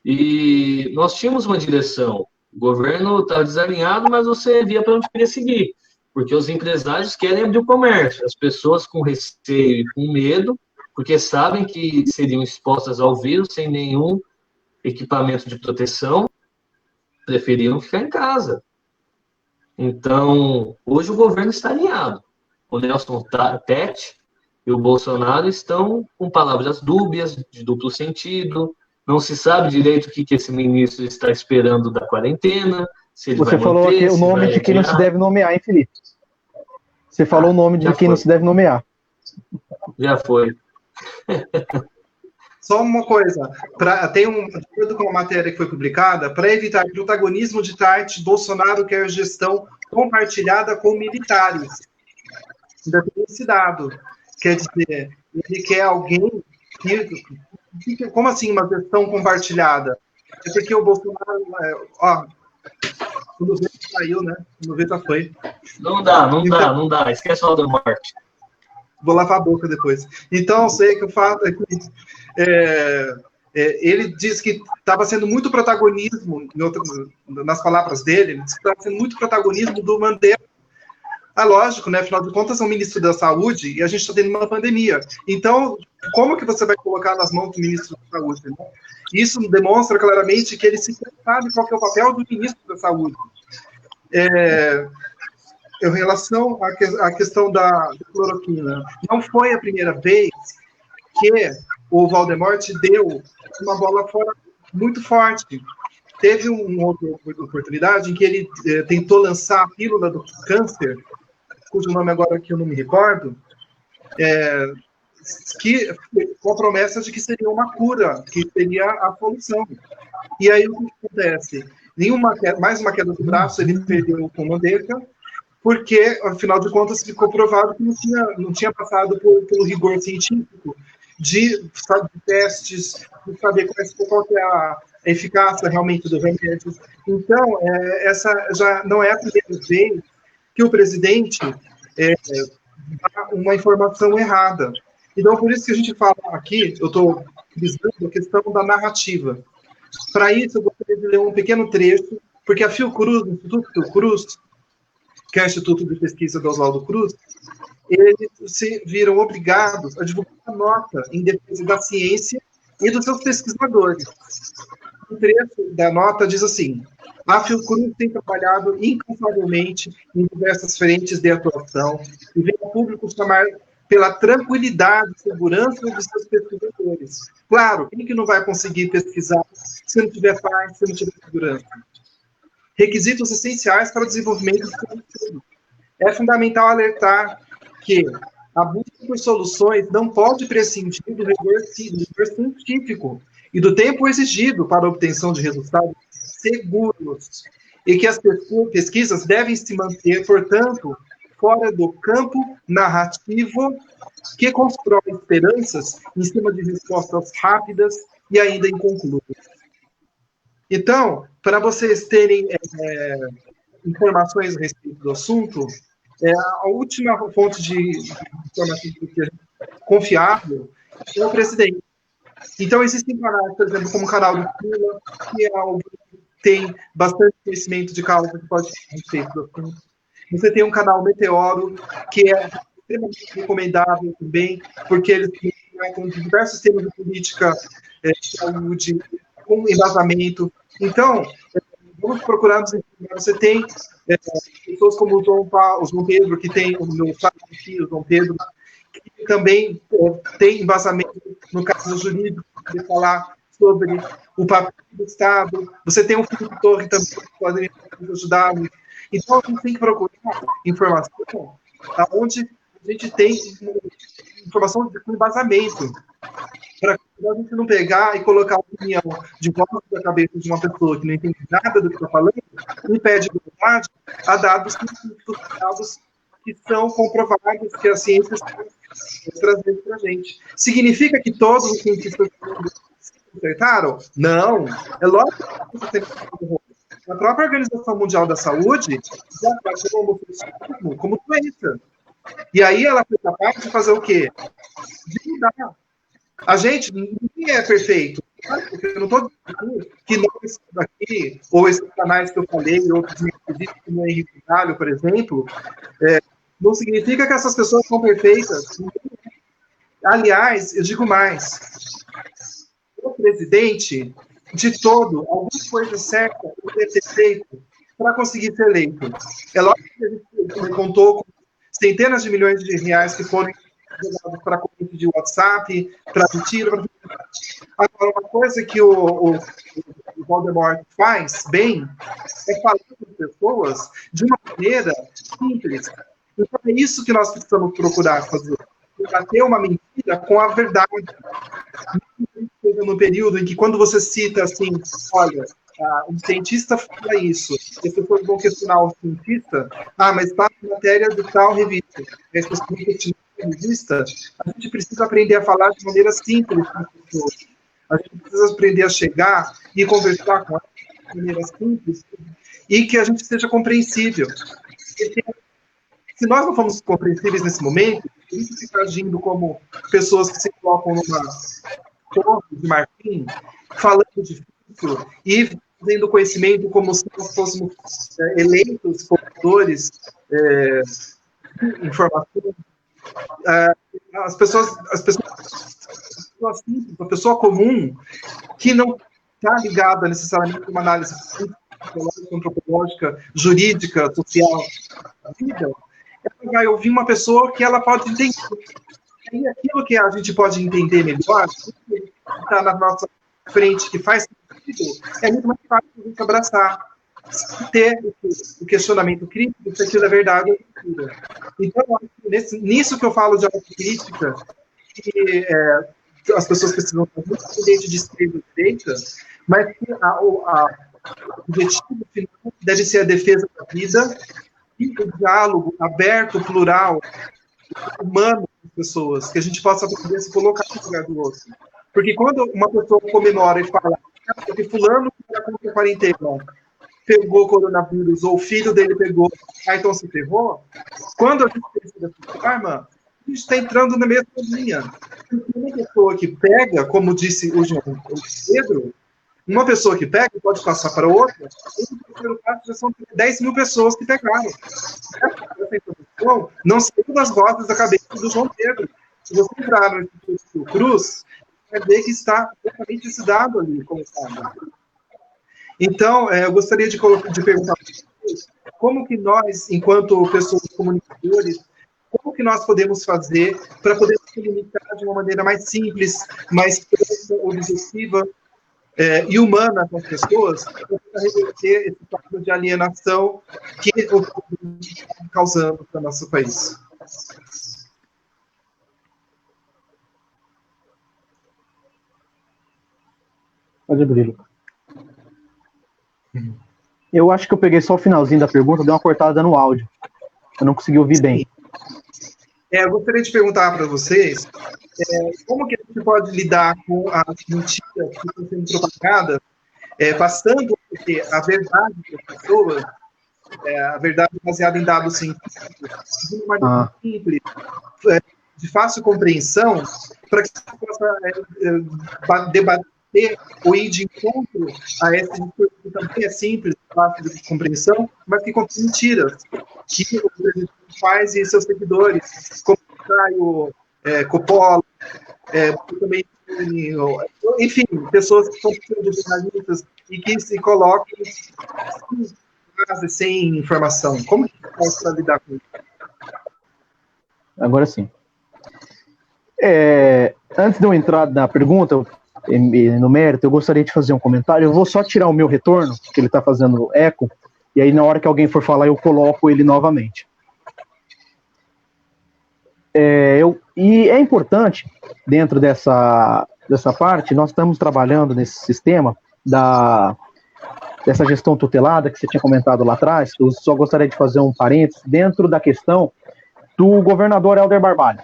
E nós tínhamos uma direção, o governo estava desalinhado, mas você via para onde queria seguir, porque os empresários querem abrir o comércio, as pessoas com receio e com medo, porque sabem que seriam expostas ao vírus sem nenhum equipamento de proteção, preferiram ficar em casa. Então, hoje o governo está alinhado. O Nelson Tete e o Bolsonaro estão com palavras dúbias, de duplo sentido. Não se sabe direito o que esse ministro está esperando da quarentena. Se ele Você vai falou manter, aqui o nome de quem não se deve nomear, hein, Felipe? Você falou o nome de quem não se deve nomear. Já foi. Só uma coisa, de acordo com a matéria que foi publicada, para evitar protagonismo de Tite, Bolsonaro quer gestão compartilhada com militares. Ainda tem esse dado. Quer dizer, ele quer alguém que... Como assim uma gestão compartilhada? É porque o Bolsonaro... o Nuveta saiu, né? O Nuveta foi. Não dá. Esquece o Valdemort. Vou lavar a boca depois. Então, sei que o fato é que ele disse que estava sendo muito protagonismo, nas palavras dele, ele disse que estava sendo muito protagonismo do Mandetta. Lógico, né? Afinal de contas, é um ministro da Saúde e a gente está tendo uma pandemia. Então, como que você vai colocar nas mãos do ministro da Saúde? Né? Isso demonstra claramente que ele se sabe qual que é o papel do ministro da Saúde. Em relação à questão da cloroquina, não foi a primeira vez que o Valdemort deu uma bola fora muito forte. Teve uma outra oportunidade em que ele tentou lançar a pílula do câncer, cujo nome agora aqui eu não me recordo, com a promessa de que seria uma cura, que seria a solução. E aí o que acontece? Mais uma queda do braço, ele perdeu com o Mandetta, porque, afinal de contas, ficou provado que não tinha passado pelo rigor científico de testes, de saber qual que é a eficácia realmente do remédio. Então, essa já não é a primeira vez que o presidente dá uma informação errada. Então, por isso que a gente fala aqui, eu estou visando a questão da narrativa. Para isso, eu gostaria de ler um pequeno trecho, porque a Fiocruz, o Instituto Fiocruz, que é o Instituto de Pesquisa do Oswaldo Cruz, eles se viram obrigados a divulgar uma nota em defesa da ciência e dos seus pesquisadores. O trecho da nota diz assim: a Fiocruz tem trabalhado incansavelmente em diversas frentes de atuação e vem ao público chamar pela tranquilidade e segurança de seus pesquisadores. Claro, quem que não vai conseguir pesquisar se não tiver paz, se não tiver segurança? Requisitos essenciais para o desenvolvimento do estudo. É fundamental alertar que a busca por soluções não pode prescindir do rigor científico e do tempo exigido para a obtenção de resultados seguros, e que as pesquisas devem se manter, portanto, fora do campo narrativo que constrói esperanças em cima de respostas rápidas e ainda inconclusas. Então, para vocês terem informações a respeito do assunto, a última fonte de informação confiável é o presidente. Então, existem canais, por exemplo, como o canal do Pila, que é alguém que tem bastante conhecimento de causa que pode ter a respeito do assunto. Você tem um canal Meteoro, que é extremamente recomendável também, porque eles tratam de diversos temas de política, de saúde, com embasamento. Então, vamos procurar nos informar. Você tem pessoas como o João Pedro, que tem o meu site aqui, o João Pedro, que também tem embasamento no caso jurídico, de falar sobre o papel do Estado. Você tem o Felipe Torre também, que pode ajudar. Então, a gente tem que procurar informação onde a gente tem informação com embasamento, para a gente não pegar e colocar a opinião de volta da cabeça de uma pessoa que não entende nada do que está falando e pede verdade a dados científicos, dados que são comprovados, que a ciência está trazendo para a gente. Significa que todos os cientistas acertaram? Não. É lógico que a própria Organização Mundial da Saúde já tratou o homossexualismo como doença. E aí ela foi capaz de fazer o quê? De mudar. A gente, ninguém é perfeito. Eu não estou dizendo que nós aqui, ou esses canais que eu falei, outros como o Henrique Galho, por exemplo, não significa que essas pessoas são perfeitas. Aliás, eu digo mais. O presidente, de todo, alguma coisa certa ele deve ter feito para conseguir ser eleito. É lógico que a gente contou com centenas de milhões de reais que foram jogados para corrente de WhatsApp, para mentira. Agora, uma coisa que o Valdemort faz bem é falar com as pessoas de uma maneira simples. Então, é isso que nós precisamos procurar fazer. Bater uma mentira com a verdade. no período em que quando você cita assim, olha, um cientista fala isso, as pessoas vão questionar o cientista, mas está na matéria de tal revista, as pessoas vão questionar a revista, a gente precisa aprender a falar de maneira simples com as pessoas. A gente precisa aprender a chegar e conversar com elas de maneira simples e que a gente seja compreensível. Porque se nós não formos compreensíveis nesse momento, a gente fica agindo como pessoas que se colocam numa torre de marfim, falando difícil e tendo conhecimento como se nós fôssemos eleitos, portadores, informações. As pessoas simples, a pessoa comum, que não está ligada necessariamente a uma análise antropológica, jurídica, social da vida, ela vai ouvir uma pessoa que ela pode entender. E aquilo que a gente pode entender melhor, que está na nossa frente, que faz sentido, é muito mais fácil a gente abraçar. Ter o questionamento crítico, se aquilo é verdade ou mentira. Então, nisso que eu falo de autocrítica, que as pessoas precisam estar muito independente de esquerda e direita, mas que o objetivo final deve ser a defesa da vida e o diálogo aberto, plural, humano com as pessoas, que a gente possa aprender a se colocar no lugar do outro. Porque quando uma pessoa comemora e fala que fulano que era contra a quarentena pegou coronavírus, ou o filho dele pegou, então se ferrou, quando a gente pensa dessa forma, a gente está entrando na mesma linha. Porque uma pessoa que pega, como disse o Pedro, uma pessoa que pega pode passar para outra, e no primeiro caso já são 10 mil pessoas que pegaram. Essa informação não saiu das vozes da cabeça do João Pedro. Se você entrar no Instituto Cruz, vai ver que está exatamente esse dado ali colocado. Então, eu gostaria de perguntar para vocês, como que nós, enquanto pessoas comunicadores, como que nós podemos fazer para poder se comunicar de uma maneira mais simples, mais objetiva e humana com as pessoas, para reverter esse quadro de alienação que o Covid está causando para o nosso país? Pode abrir, Lucas. Eu acho que eu peguei só o finalzinho da pergunta, dei uma cortada no áudio. Eu não consegui ouvir bem. Eu gostaria de perguntar para vocês como que a gente pode lidar com as mentiras que estão sendo propagadas, passando a verdade das pessoas, a verdade baseada em dados científicos, de uma maneira simples, de fácil compreensão, para que a gente possa debater ou ir de encontro a esse discurso que também é simples, fácil de compreensão, mas que contém mentiras, que o presidente faz e seus seguidores, como o Caio Coppola, também, enfim, pessoas que são jornalistas e que se colocam sem informação. Como que a gente pode lidar com isso? Agora sim. Antes de eu entrar na pergunta, no mérito, eu gostaria de fazer um comentário. Eu vou só tirar o meu retorno, que ele está fazendo eco, e aí na hora que alguém for falar, eu coloco ele novamente. E é importante, dentro dessa parte, nós estamos trabalhando nesse sistema dessa gestão tutelada, que você tinha comentado lá atrás. Eu só gostaria de fazer um parênteses, dentro da questão do governador Helder Barbalho,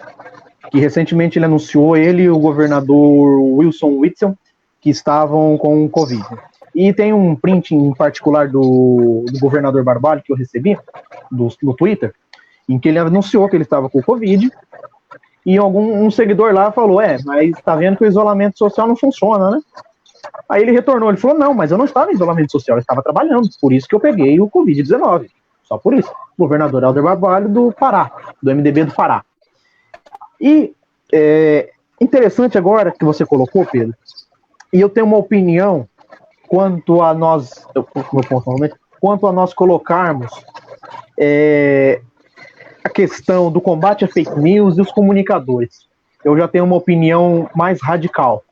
que recentemente ele anunciou, ele e o governador Wilson Witzel, que estavam com Covid. E tem um print em particular do governador Barbalho, que eu recebi no Twitter, em que ele anunciou que ele estava com Covid, e um seguidor lá falou, mas tá vendo que o isolamento social não funciona, né? Aí ele retornou, ele falou, não, mas eu não estava em isolamento social, eu estava trabalhando, por isso que eu peguei o Covid-19, só por isso. Governador Helder Barbalho do Pará, do MDB do Pará. E interessante agora que você colocou, Pedro, e eu tenho uma opinião quanto a nós colocarmos a questão do combate a fake news e os comunicadores. Eu já tenho uma opinião mais radical.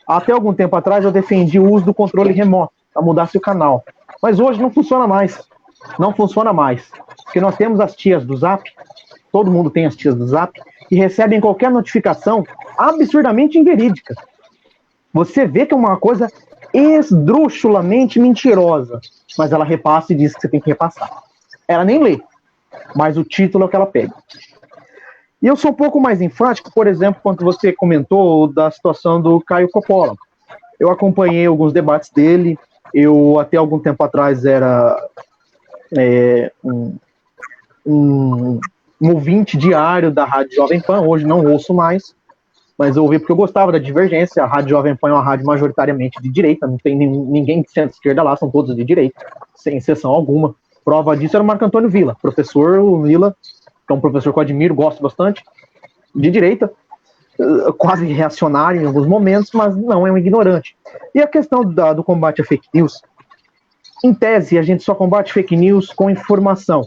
Até algum tempo atrás eu defendi o uso do controle remoto para mudar seu canal, mas hoje não funciona mais. Não funciona mais, porque nós temos as tias do Zap, todo mundo tem as tias do Zap, que recebem qualquer notificação absurdamente inverídica. Você vê que é uma coisa esdrúxulamente mentirosa, mas ela repassa e diz que você tem que repassar. Ela nem lê, mas o título é o que ela pega. E eu sou um pouco mais enfático, por exemplo, quando você comentou da situação do Caio Coppola. Eu acompanhei alguns debates dele, eu até algum tempo atrás era um ouvinte diário da Rádio Jovem Pan, hoje não ouço mais, mas eu ouvi porque eu gostava da divergência. A Rádio Jovem Pan é uma rádio majoritariamente de direita, não tem ninguém de centro-esquerda lá, são todos de direita, sem exceção alguma. Prova disso era o Marco Antônio Villa, professor Villa, que é um professor que eu admiro, gosto bastante, de direita, quase reacionário em alguns momentos, mas não é um ignorante. E a questão do combate a fake news, em tese, a gente só combate fake news com informação.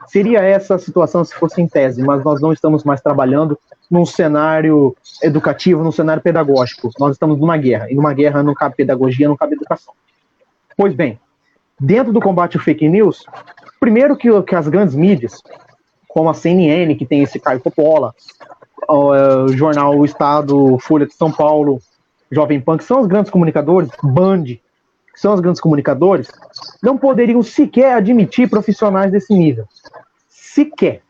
Seria essa a situação se fosse em tese, mas nós não estamos mais trabalhando num cenário educativo, num cenário pedagógico. Nós estamos numa guerra, e numa guerra não cabe pedagogia, não cabe educação. Pois bem, dentro do combate ao fake news, primeiro que as grandes mídias, como a CNN, que tem esse Caio Coppola, o jornal O Estado, Folha de São Paulo, Jovem Pan, que são os grandes comunicadores, Band, que são os grandes comunicadores, não poderiam sequer admitir profissionais desse nível. Sequer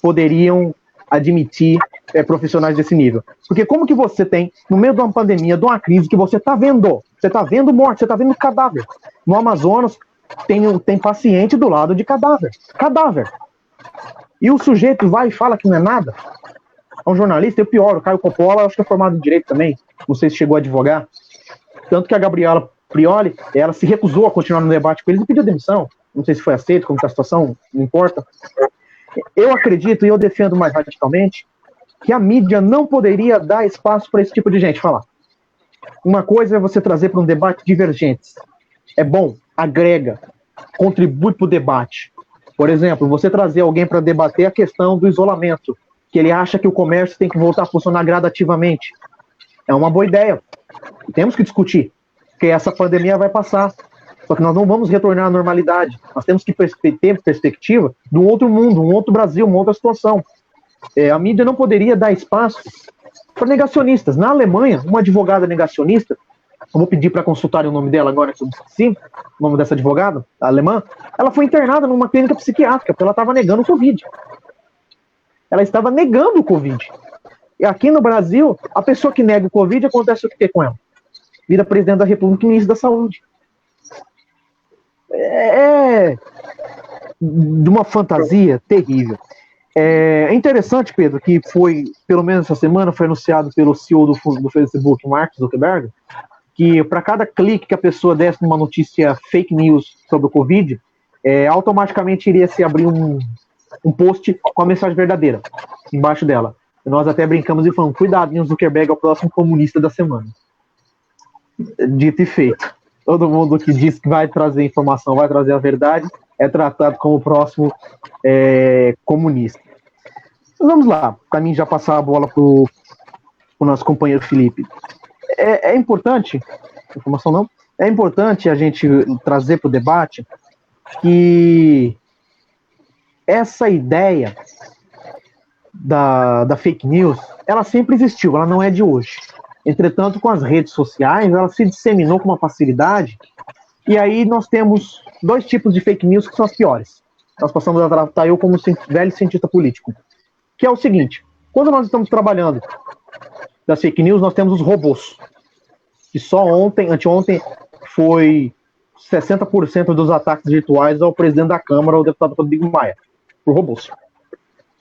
poderiam admitir profissionais desse nível. Porque como que você tem, no meio de uma pandemia, de uma crise, que você está vendo morte, você está vendo cadáver. No Amazonas tem paciente do lado de cadáver. E o sujeito vai e fala que não é nada. É um jornalista, e o pior, o Caio Coppola, acho que é formado em direito também, não sei se chegou a advogar. Tanto que a Gabriela Prioli, ela se recusou a continuar no debate com eles e pediu demissão. Não sei se foi aceito, como está a situação, não importa. Eu acredito, e eu defendo mais radicalmente, que a mídia não poderia dar espaço para esse tipo de gente falar. Uma coisa é você trazer para um debate divergentes. É bom, agrega, contribui para o debate. Por exemplo, você trazer alguém para debater a questão do isolamento, que ele acha que o comércio tem que voltar a funcionar gradativamente. É uma boa ideia. Temos que discutir, porque essa pandemia vai passar. Só que nós não vamos retornar à normalidade. Nós temos que ter perspectiva de um outro mundo, um outro Brasil, uma outra situação. A mídia não poderia dar espaço para negacionistas. Na Alemanha, uma advogada negacionista, eu vou pedir para consultarem o nome dela agora, que eu esqueci, o nome dessa advogada, a alemã, ela foi internada numa clínica psiquiátrica, porque ela estava negando o Covid. Ela estava negando o Covid. E aqui no Brasil, a pessoa que nega o Covid, acontece o que com ela? Vira presidente da República e ministro da Saúde. É de uma fantasia terrível. É interessante, Pedro, que foi, pelo menos essa semana, foi anunciado pelo CEO do Facebook, Mark Zuckerberg, que para cada clique que a pessoa desse numa notícia fake news sobre o Covid, automaticamente iria se abrir um post com a mensagem verdadeira embaixo dela. E nós até brincamos e falamos, cuidado, o Zuckerberg é o próximo comunista da semana. Dito e feito. Todo mundo que diz que vai trazer informação, vai trazer a verdade, é tratado como o próximo comunista. Vamos lá, para mim já passar a bola para o nosso companheiro Felipe. É importante, informação não, é importante a gente trazer para o debate que essa ideia da fake news, ela sempre existiu, ela não é de hoje. Entretanto, com as redes sociais, ela se disseminou com uma facilidade, e aí nós temos dois tipos de fake news que são as piores. Nós passamos a tratar eu como velho cientista político, que é o seguinte: quando nós estamos trabalhando das fake news, nós temos os robôs, que só anteontem, foi 60% dos ataques virtuais ao presidente da Câmara, o deputado Rodrigo Maia, por robôs.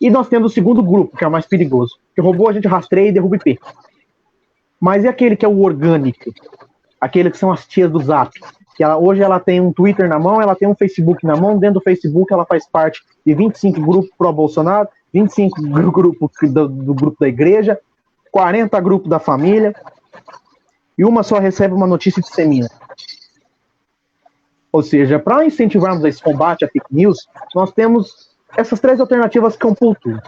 E nós temos o segundo grupo, que é o mais perigoso, que o robô a gente rastreia e derruba IP. Mas e aquele que é o orgânico? Aquele que são as tias do Zap. Que hoje ela tem um Twitter na mão, ela tem um Facebook na mão, dentro do Facebook ela faz parte de 25 grupos pró-Bolsonaro, 25 grupos do grupo da igreja, 40 grupos da família, e uma só recebe uma notícia e dissemina. Ou seja, para incentivarmos esse combate à fake news, nós temos essas três alternativas que compultuam.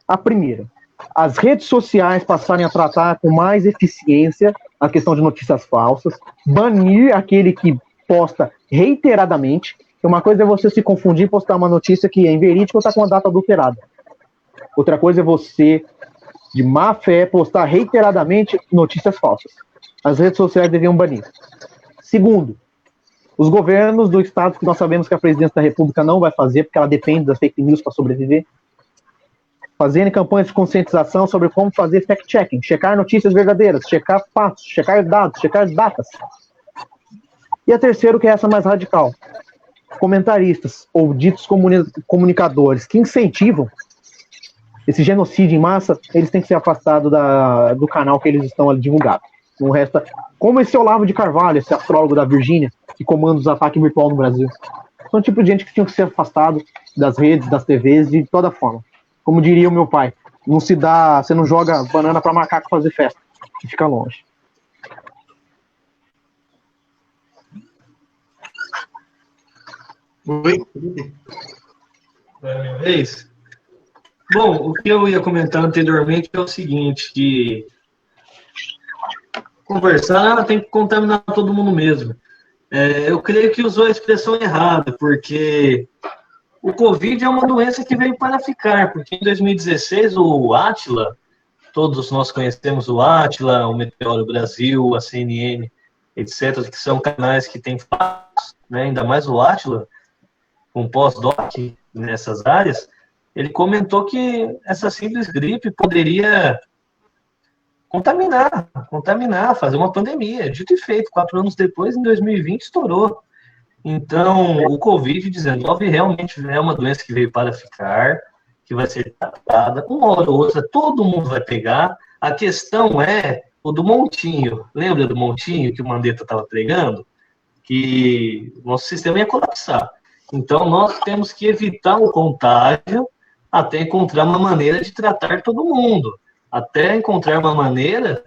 A primeira, as redes sociais passarem a tratar com mais eficiência a questão de notícias falsas, banir aquele que posta reiteradamente. Uma coisa é você se confundir e postar uma notícia que é inverídica ou está com uma data adulterada. Outra coisa é você, de má fé, postar reiteradamente notícias falsas. as redes sociais deviam banir. Segundo, os governos do estado, que nós sabemos que a presidência da República não vai fazer, porque ela depende das fake news para sobreviver, fazendo campanhas de conscientização sobre como fazer fact-checking, checar notícias verdadeiras, checar fatos, checar dados, checar datas. E a terceira, que é essa mais radical, comentaristas ou ditos comunicadores que incentivam esse genocídio em massa, eles têm que ser afastados do canal que eles estão ali divulgados. Não resta, como esse Olavo de Carvalho, esse astrólogo da Virgínia, que comanda os ataques virtuais no Brasil. São o tipo de gente que tinham que ser afastados das redes, das TVs, de toda forma. Como diria o meu pai, você não joga banana para macaco fazer festa, que fica longe. Oi? É minha vez? Bom, o que eu ia comentar anteriormente é o seguinte, que conversar tem que contaminar todo mundo mesmo. Eu creio que usou a expressão errada, porque o Covid é uma doença que veio para ficar, porque em 2016 o Átila, todos nós conhecemos o Átila, o Meteoro Brasil, a CNN, etc., que são canais que têm fatos, né, ainda mais o Átila, um pós-doc nessas áreas, ele comentou que essa simples gripe poderia contaminar, fazer uma pandemia. Dito e feito, 4 anos depois, em 2020, estourou. Então, o Covid-19 realmente é uma doença que veio para ficar, que vai ser tratada, uma hora ou outra, todo mundo vai pegar. A questão é o do montinho. Lembra do montinho que o Mandetta estava pregando? Que o nosso sistema ia colapsar. Então, nós temos que evitar o contágio até encontrar uma maneira de tratar todo mundo. Até encontrar uma maneira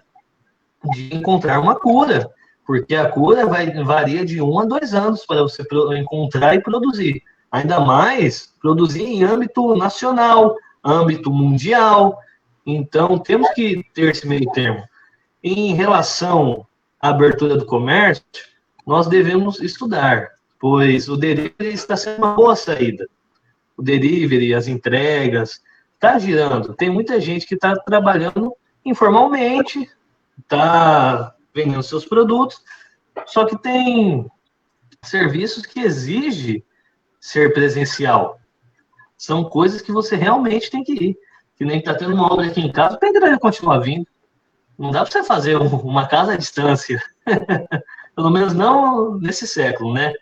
de encontrar uma cura. Porque a cura varia de 1 a 2 anos para você encontrar e produzir. Ainda mais produzir em âmbito nacional, âmbito mundial. Então, temos que ter esse meio termo. Em relação à abertura do comércio, nós devemos estudar, pois o delivery está sendo uma boa saída. O delivery, as entregas, está girando. Tem muita gente que está trabalhando informalmente, está vendendo seus produtos, só que tem serviços que exigem ser presencial. São coisas que você realmente tem que ir. Que nem está tendo uma obra aqui em casa, o pedreiro continua vindo. Não dá para você fazer uma casa à distância. Pelo menos não nesse século, né?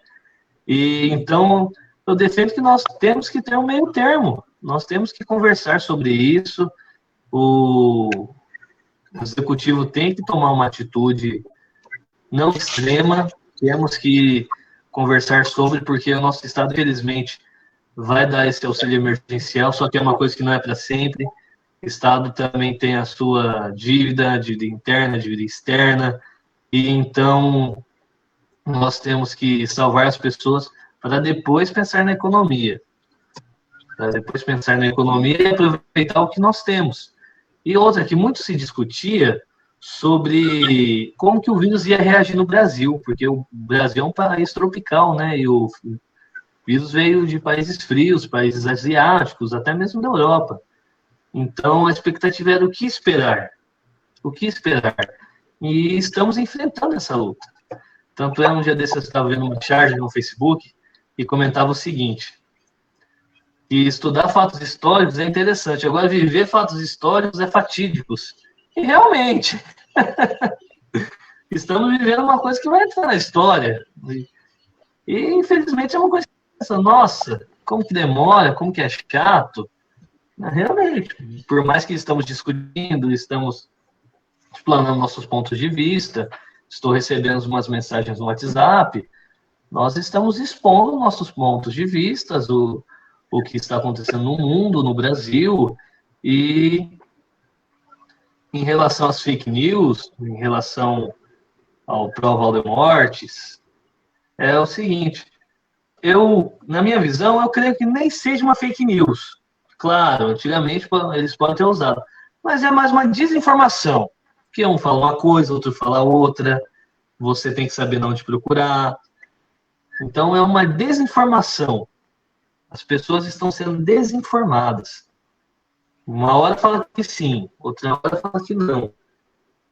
E então, eu defendo que nós temos que ter um meio termo. Nós temos que conversar sobre isso. O executivo tem que tomar uma atitude não extrema. Temos que conversar sobre, porque o nosso Estado, infelizmente, vai dar esse auxílio emergencial, só que é uma coisa que não é para sempre. O Estado também tem a sua dívida interna, dívida externa, e então nós temos que salvar as pessoas para depois pensar na economia. Para depois pensar na economia e aproveitar o que nós temos. E outra, que muito se discutia sobre como que o vírus ia reagir no Brasil, porque o Brasil é um país tropical, né? E o vírus veio de países frios, países asiáticos, até mesmo da Europa. Então, a expectativa era o que esperar. O que esperar? E estamos enfrentando essa luta. Tanto um dia desses eu estava vendo uma charge no Facebook e comentava o seguinte, que estudar fatos históricos é interessante, agora viver fatos históricos é fatídicos. E realmente, estamos vivendo uma coisa que vai entrar na história. E, infelizmente, é uma coisa que pensa, nossa, como que demora, como que é chato. Realmente, por mais que estamos discutindo, estamos explanando nossos pontos de vista, estou recebendo umas mensagens no WhatsApp, nós estamos expondo nossos pontos de vista, o que está acontecendo no mundo, no Brasil, e em relação às fake news, em relação ao pró-Valdemortes, é o seguinte, na minha visão, eu creio que nem seja uma fake news. Claro, antigamente eles podem ter usado, mas é mais uma desinformação, que um fala uma coisa, outro fala outra, você tem que saber onde procurar. Então, é uma desinformação. As pessoas estão sendo desinformadas. Uma hora fala que sim, outra hora fala que não.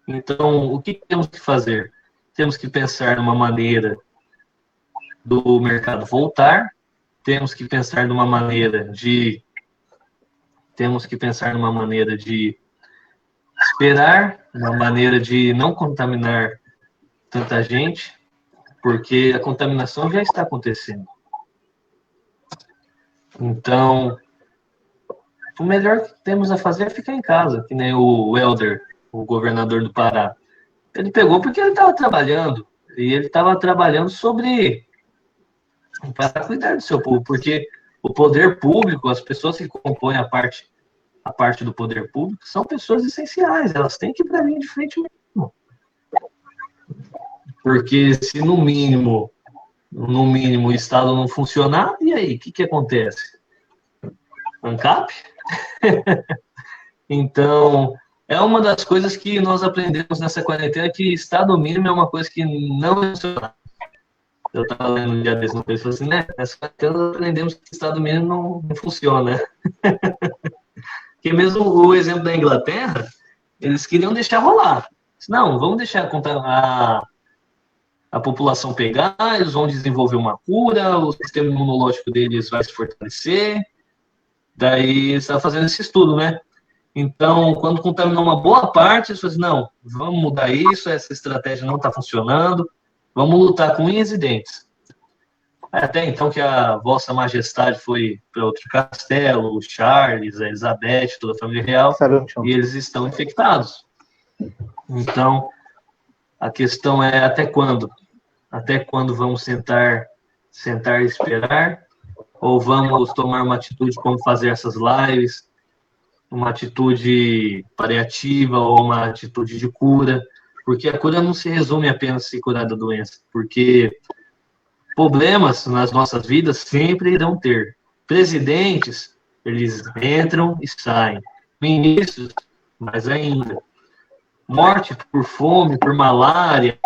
Então, o que temos que fazer? Temos que pensar numa maneira do mercado voltar, temos que pensar numa maneira de esperar, uma maneira de não contaminar tanta gente, porque a contaminação já está acontecendo. Então, o melhor que temos a fazer é ficar em casa, que nem o Helder, o governador do Pará. Ele pegou porque ele estava trabalhando, e ele estava trabalhando para cuidar do seu povo, porque o poder público, as pessoas que compõem a parte do poder público, são pessoas essenciais, elas têm que ir para a linha de frente mesmo. Porque se no mínimo o Estado não funcionar, e aí, o que acontece? ANCAP? Então, é uma das coisas que nós aprendemos nessa quarentena, que Estado mínimo é uma coisa que não funciona. Eu estava lendo um dia desse no Facebook, assim, né? Nessa quarentena nós aprendemos que Estado mínimo não funciona. Porque mesmo o exemplo da Inglaterra, eles queriam deixar rolar. Não, vamos deixar a população pegar, eles vão desenvolver uma cura, o sistema imunológico deles vai se fortalecer. Daí, você está fazendo esse estudo, né? Então, quando contaminou uma boa parte, eles falam assim, não, vamos mudar isso, essa estratégia não está funcionando, vamos lutar com unhas e dentes. Até então que a Vossa Majestade foi para outro castelo, o Charles, a Elizabeth, toda a família real, e eles estão infectados. Então, a questão é até quando? Até quando vamos sentar e esperar? Ou vamos tomar uma atitude como fazer essas lives, uma atitude paliativa ou uma atitude de cura? Porque a cura não se resume apenas a se curar da doença, porque problemas nas nossas vidas sempre irão ter. Presidentes, eles entram e saem. Ministros, mais ainda. Morte por fome, por malária,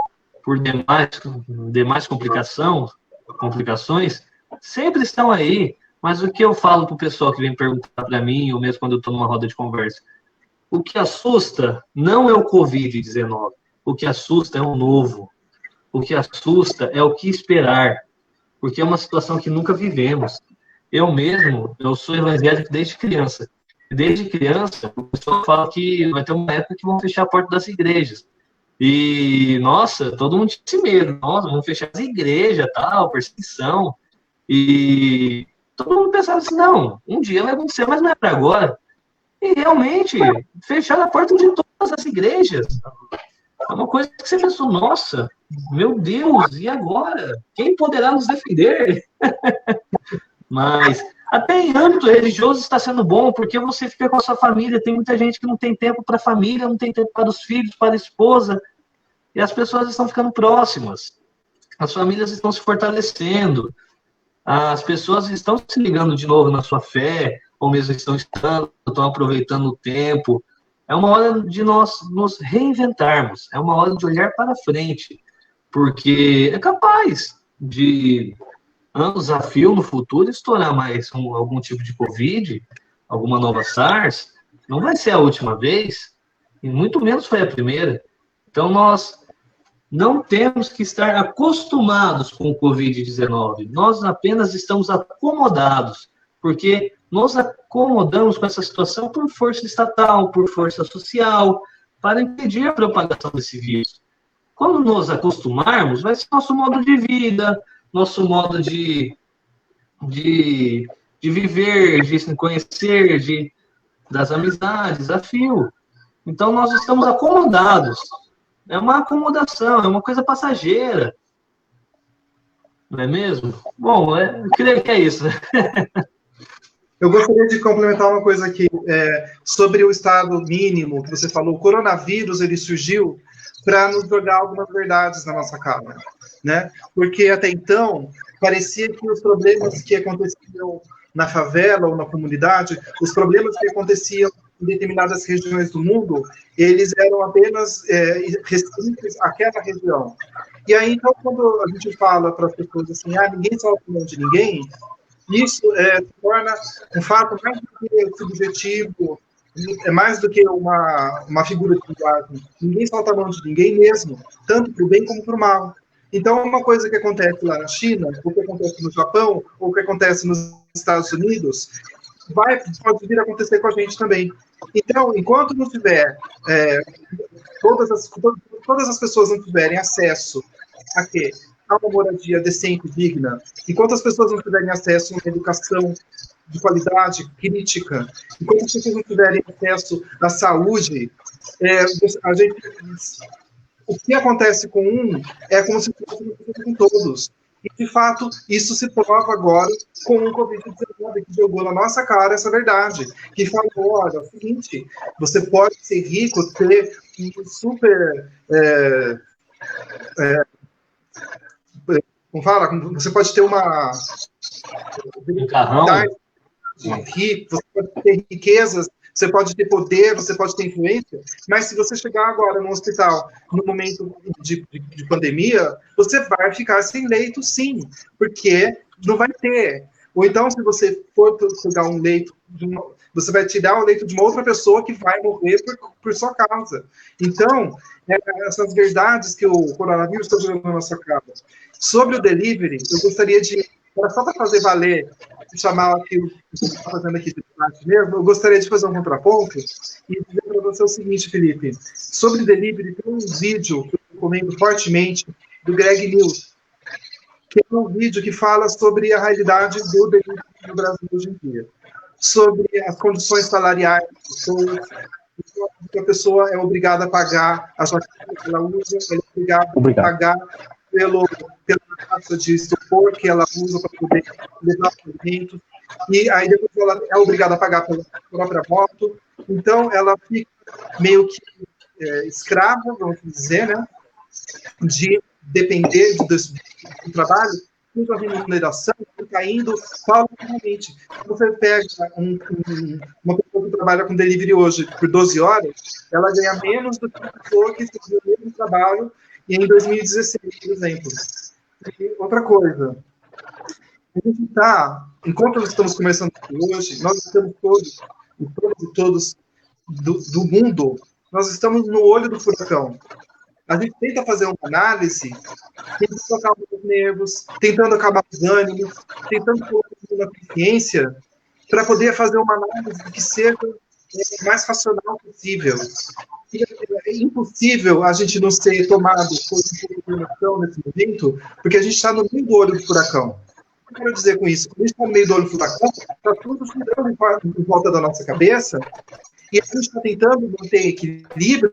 por demais complicações, sempre estão aí. Mas o que eu falo para o pessoal que vem perguntar para mim, ou mesmo quando eu estou numa roda de conversa, o que assusta não é o Covid-19, o que assusta é o novo. O que assusta é o que esperar, porque é uma situação que nunca vivemos. Eu sou evangélico desde criança. Desde criança, o pessoal fala que vai ter uma época que vão fechar a porta das igrejas. E, nossa, todo mundo tinha medo. Nossa, vão fechar as igrejas, tal, perseguição. E todo mundo pensava assim, não, um dia vai acontecer, mas não é para agora. E realmente, fecharam a porta de todas as igrejas. É uma coisa que você pensou, nossa, meu Deus, e agora? Quem poderá nos defender? Mas até em âmbito religioso está sendo bom, porque você fica com a sua família. Tem muita gente que não tem tempo para a família, não tem tempo para os filhos, para a esposa. E as pessoas estão ficando próximas. As famílias estão se fortalecendo. As pessoas estão se ligando de novo na sua fé, ou mesmo estão aproveitando o tempo. É uma hora de nós nos reinventarmos. É uma hora de olhar para frente. Porque é capaz de anos a fio no futuro estourar mais algum tipo de Covid, alguma nova SARS. Não vai ser a última vez, e muito menos foi a primeira. Então, nós não temos que estar acostumados com o Covid-19. Nós apenas estamos acomodados, porque nos acomodamos com essa situação por força estatal, por força social, para impedir a propagação desse vírus. Quando nos acostumarmos, vai ser nosso modo de vida, nosso modo de viver, de se conhecer, das amizades, a fio. Então, nós estamos acomodados. É uma acomodação, é uma coisa passageira. Não é mesmo? Bom, eu creio que é isso. Eu gostaria de complementar uma coisa aqui, sobre o estado mínimo que você falou. O coronavírus, ele surgiu para nos jogar algumas verdades na nossa cara, né? Porque até então, parecia que os problemas que aconteciam na favela ou na comunidade, os problemas que aconteciam em determinadas regiões do mundo, eles eram apenas restritos àquela região. E aí, então, quando a gente fala para as pessoas assim, ninguém sabe a opinião de ninguém, isso se torna um fato mais do que subjetivo, é mais do que uma figura de linguagem. Ninguém solta a mão de ninguém mesmo, tanto para o bem como para o mal. Então, uma coisa que acontece lá na China, ou que acontece no Japão, ou que acontece nos Estados Unidos, pode vir a acontecer com a gente também. Então, enquanto não tiver todas as pessoas não tiverem acesso a quê? A uma moradia decente e digna, enquanto as pessoas não tiverem acesso a uma educação de qualidade, crítica, enquanto as pessoas não tiverem acesso à saúde, o que acontece com um é como se fosse com todos. E, de fato, isso se prova agora com o Covid-19, que jogou na nossa cara essa verdade, que falou, olha, é o seguinte, você pode ser rico, ter um super... como fala? Você pode ter uma... Um carrão. Rico, você pode ter riquezas, você pode ter poder, você pode ter influência, mas se você chegar agora no hospital, no momento de pandemia, você vai ficar sem leito, sim, porque não vai ter. Ou então, se você for pegar um leito, você vai tirar o leito de uma outra pessoa que vai morrer por sua causa. Então, essas verdades que o coronavírus está jogando na nossa cara. Sobre o delivery, eu gostaria de, só para fazer valer, chamar aqui o que está fazendo aqui de parte mesmo, eu gostaria de fazer um contraponto e dizer para você o seguinte, Felipe. Sobre delivery, tem um vídeo que eu recomendo fortemente do Greg News, que é um vídeo que fala sobre a realidade do delivery no Brasil hoje em dia, sobre as condições salariais das pessoas, que a pessoa é obrigada a pagar, a jaqueta que ela usa, ela é obrigada a pagar pela taxa de isopor que ela usa para poder levar os alimentos, e aí depois ela é obrigada a pagar pela própria moto, então ela fica meio que escrava, vamos dizer, né, de depender do trabalho, cuja remuneração está indo paulatinamente. Você pega uma pessoa que trabalha com delivery hoje por 12 horas, ela ganha menos do que uma pessoa que fazia o mesmo trabalho em 2016, por exemplo. E outra coisa, a gente está, enquanto nós estamos começando hoje, nós estamos todos do mundo, nós estamos no olho do furacão. A gente tenta fazer uma análise, tentando acalmar os nervos, tentando acalmar os ânimos, tentando colocar uma consciência para poder fazer uma análise que seja o mais racional possível. É impossível a gente não ser tomado por informação nesse momento, porque a gente está no meio do olho do furacão. O que eu quero dizer com isso? Quando a gente está no meio do olho do furacão, está tudo girando em volta da nossa cabeça, e a gente está tentando manter equilíbrio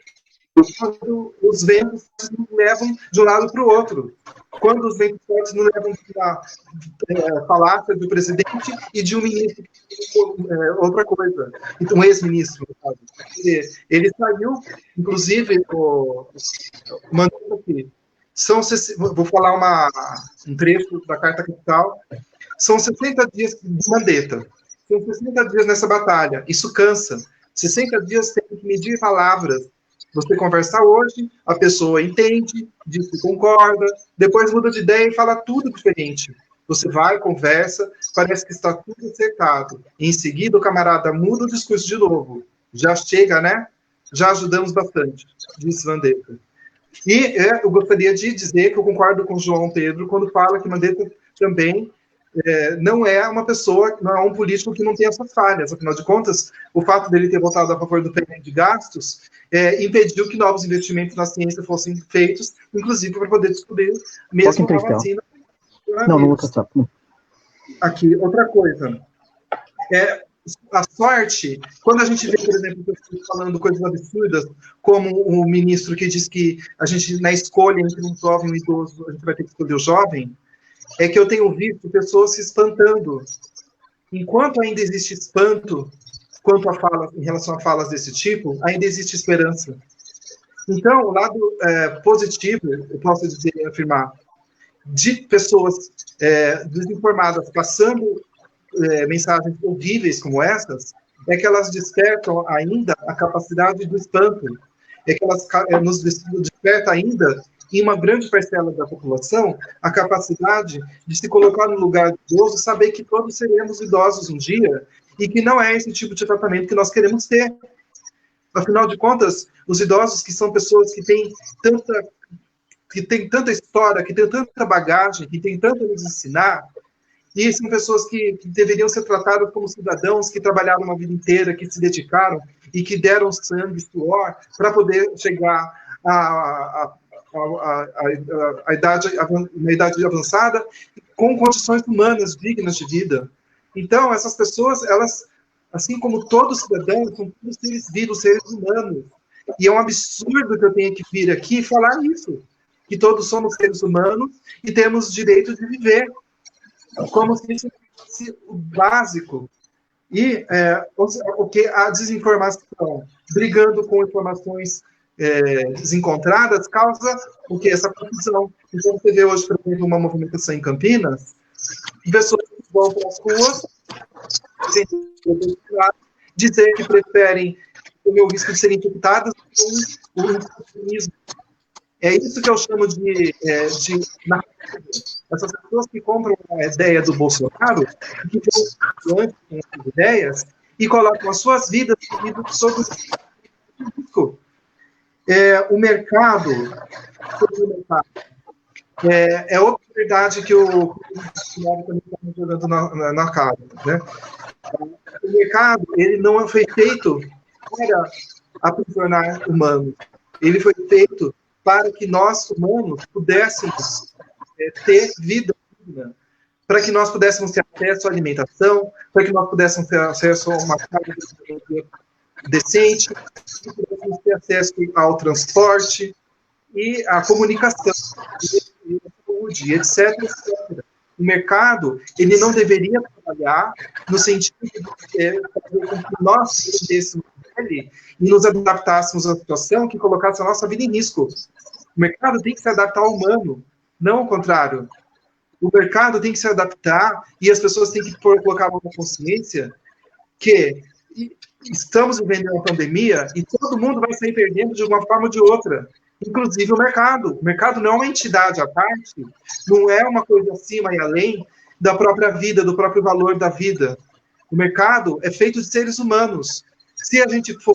quando os ventos nos levam de um lado para o outro. Quando os ventos fortes nos levam para a falácia do presidente e de um ministro, outra coisa, um ex-ministro. Ele saiu, inclusive, mandando aqui. Vou falar um trecho da Carta Capital. São 60 dias de Mandetta. São 60 dias nessa batalha. Isso cansa. 60 dias tem que medir palavras. Você conversa hoje, a pessoa entende, diz que concorda, depois muda de ideia e fala tudo diferente. Você vai, conversa, parece que está tudo acertado. Em seguida, o camarada muda o discurso de novo. Já chega, né? Já ajudamos bastante, disse Mandetta. E eu gostaria de dizer que eu concordo com o João Pedro quando fala que Mandetta também não é uma pessoa, não é um político que não tem essas falhas. Afinal de contas, o fato dele ter votado a favor do PN de gastos impediu que novos investimentos na ciência fossem feitos, inclusive para poder descobrir mesmo uma vacina. Não vou caçar. Aqui, outra coisa. A sorte, quando a gente vê, por exemplo, pessoas falando coisas absurdas, como o ministro que diz que a gente, na escolha entre um jovem e um idoso, a gente vai ter que escolher o jovem, é que eu tenho visto pessoas se espantando. Enquanto ainda existe espanto em relação a falas desse tipo, ainda existe esperança. Então, o lado positivo, eu posso dizer e afirmar, de pessoas desinformadas passando mensagens horríveis como essas, é que elas despertam ainda a capacidade do espanto, é que elas nos despertam ainda, em uma grande parcela da população, a capacidade de se colocar no lugar do idoso, saber que todos seremos idosos um dia, e que não é esse tipo de tratamento que nós queremos ter, Afinal de contas, os idosos, que são pessoas que têm tanta história, que têm tanta bagagem, que têm tanto a nos ensinar, e são pessoas que deveriam ser tratadas como cidadãos que trabalharam uma vida inteira, que se dedicaram e que deram sangue e suor para poder chegar à idade avançada com condições humanas dignas de vida. Então, essas pessoas, elas, assim como todos os cidadãos, são todos seres vivos, seres humanos. E é um absurdo que eu tenha que vir aqui e falar isso, que todos somos seres humanos e temos direito de viver, como se isso fosse o básico. E o que a desinformação, brigando com informações desencontradas, causa o que? Essa confusão. Então, você vê hoje, por exemplo, uma movimentação em Campinas, pessoas que vão para as ruas dizer que preferem o risco de serem infectadas com o infeccionismo. É isso que eu chamo de essas pessoas que compram a ideia do Bolsonaro, que vão antes com essas ideias e colocam as suas vidas sobre o risco. O mercado é outra verdade que o Bolsonaro também está jogando na cara, né? O mercado, ele não foi feito para aprisionar humanos. Ele foi feito para que nós, humanos, pudéssemos ter vida digna, para que nós pudéssemos ter acesso à alimentação, para que nós pudéssemos ter acesso a uma casa decente, que pudéssemos ter acesso ao transporte e à comunicação, e à saúde, etc, etc. O mercado, ele não deveria trabalhar no sentido de fazer com que nós entendêssemos ele e nos adaptássemos à situação que colocasse a nossa vida em risco. O mercado tem que se adaptar ao humano, não ao contrário. O mercado tem que se adaptar e as pessoas têm que colocar uma consciência que estamos vivendo uma pandemia e todo mundo vai sair perdendo de uma forma ou de outra, inclusive o mercado. O mercado não é uma entidade à parte, não é uma coisa acima e além da própria vida, do próprio valor da vida. O mercado é feito de seres humanos. Se a gente for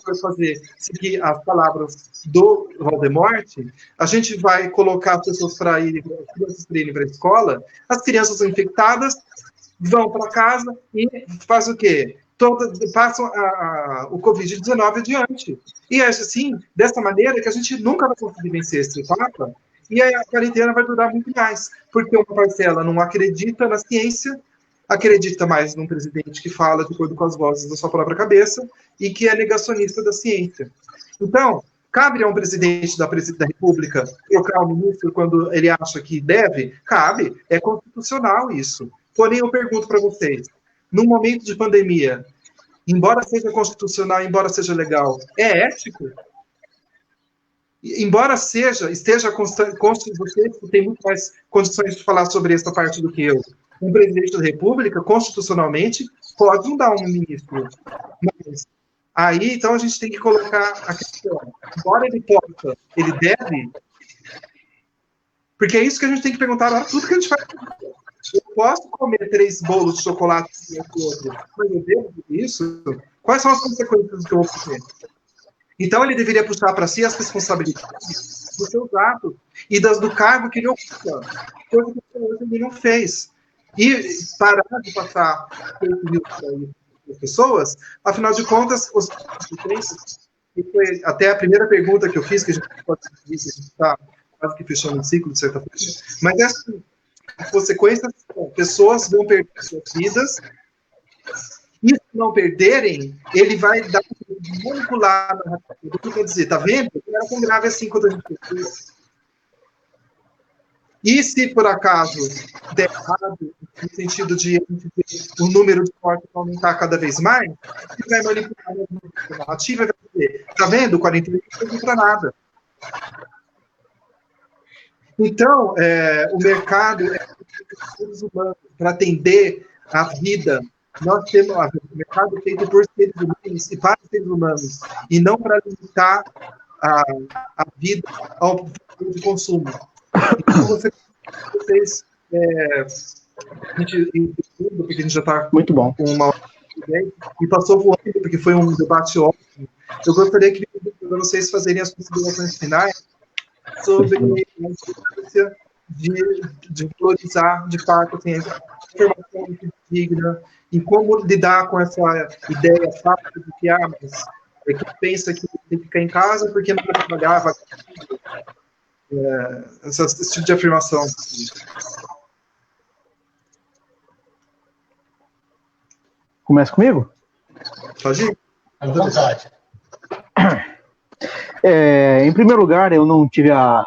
seguir as palavras do Voldemort, a gente vai colocar as pessoas para irem para a escola, as crianças são infectadas, vão para casa e fazem o quê? Passam o Covid-19 adiante. E é assim, dessa maneira, que a gente nunca vai conseguir vencer essa etapa, e a quarentena vai durar muito mais, porque uma parcela não acredita na ciência, acredita mais num presidente que fala de acordo com as vozes da sua própria cabeça e que é negacionista da ciência. Então, cabe a um presidente da República trocar o ministro quando ele acha que deve? Cabe, é constitucional isso. Porém, eu pergunto para vocês, num momento de pandemia, embora seja constitucional, embora seja legal, é ético? Embora esteja constante, vocês que têm muito mais condições de falar sobre essa parte do que eu, um presidente da República, constitucionalmente, pode não dar um ministro. Mas aí, então, a gente tem que colocar a questão. Embora ele possa, ele deve, porque é isso que a gente tem que perguntar agora, tudo que a gente faz. Eu posso comer 3 bolos de chocolate mas eu devo isso? Quais são as consequências do que eu vou comer? Então, ele deveria puxar para si as responsabilidades dos seus atos e do cargo que ele ocupa, coisa que ele não fez. E parar de passar as pessoas, afinal de contas, os consequências, que foi até a primeira pergunta que eu fiz, que a gente pode dizer que a gente está quase que fechando um ciclo, de certa forma, mas as consequências, pessoas vão perder suas vidas, e se não perderem, ele vai manipular a narrativa. O que quer dizer? Tá vendo? Não era tão grave assim quando a gente fez. E se, por acaso, der errado, no sentido de o número de mortes aumentar cada vez mais, ele vai manipular a narrativa e vai dizer, tá vendo? O 48 não serve para nada. Então, o mercado é seres humanos para atender a vida. Nós temos o mercado feito por seres humanos e para seres humanos, e não para limitar a vida ao de consumo. Então, vocês, a gente já está muito bom com uma ideia, e passou voando, porque foi um debate ótimo. Eu gostaria que vocês fazerem as considerações finais sobre a importância de valorizar, de fato, assim, a informação digna e como lidar com essa ideia fácil de que, mas é que pensa que tem que ficar em casa porque não vai trabalhar, esse tipo de afirmação. Começa comigo? Pode ir. À vontade. Em primeiro lugar, eu não tive a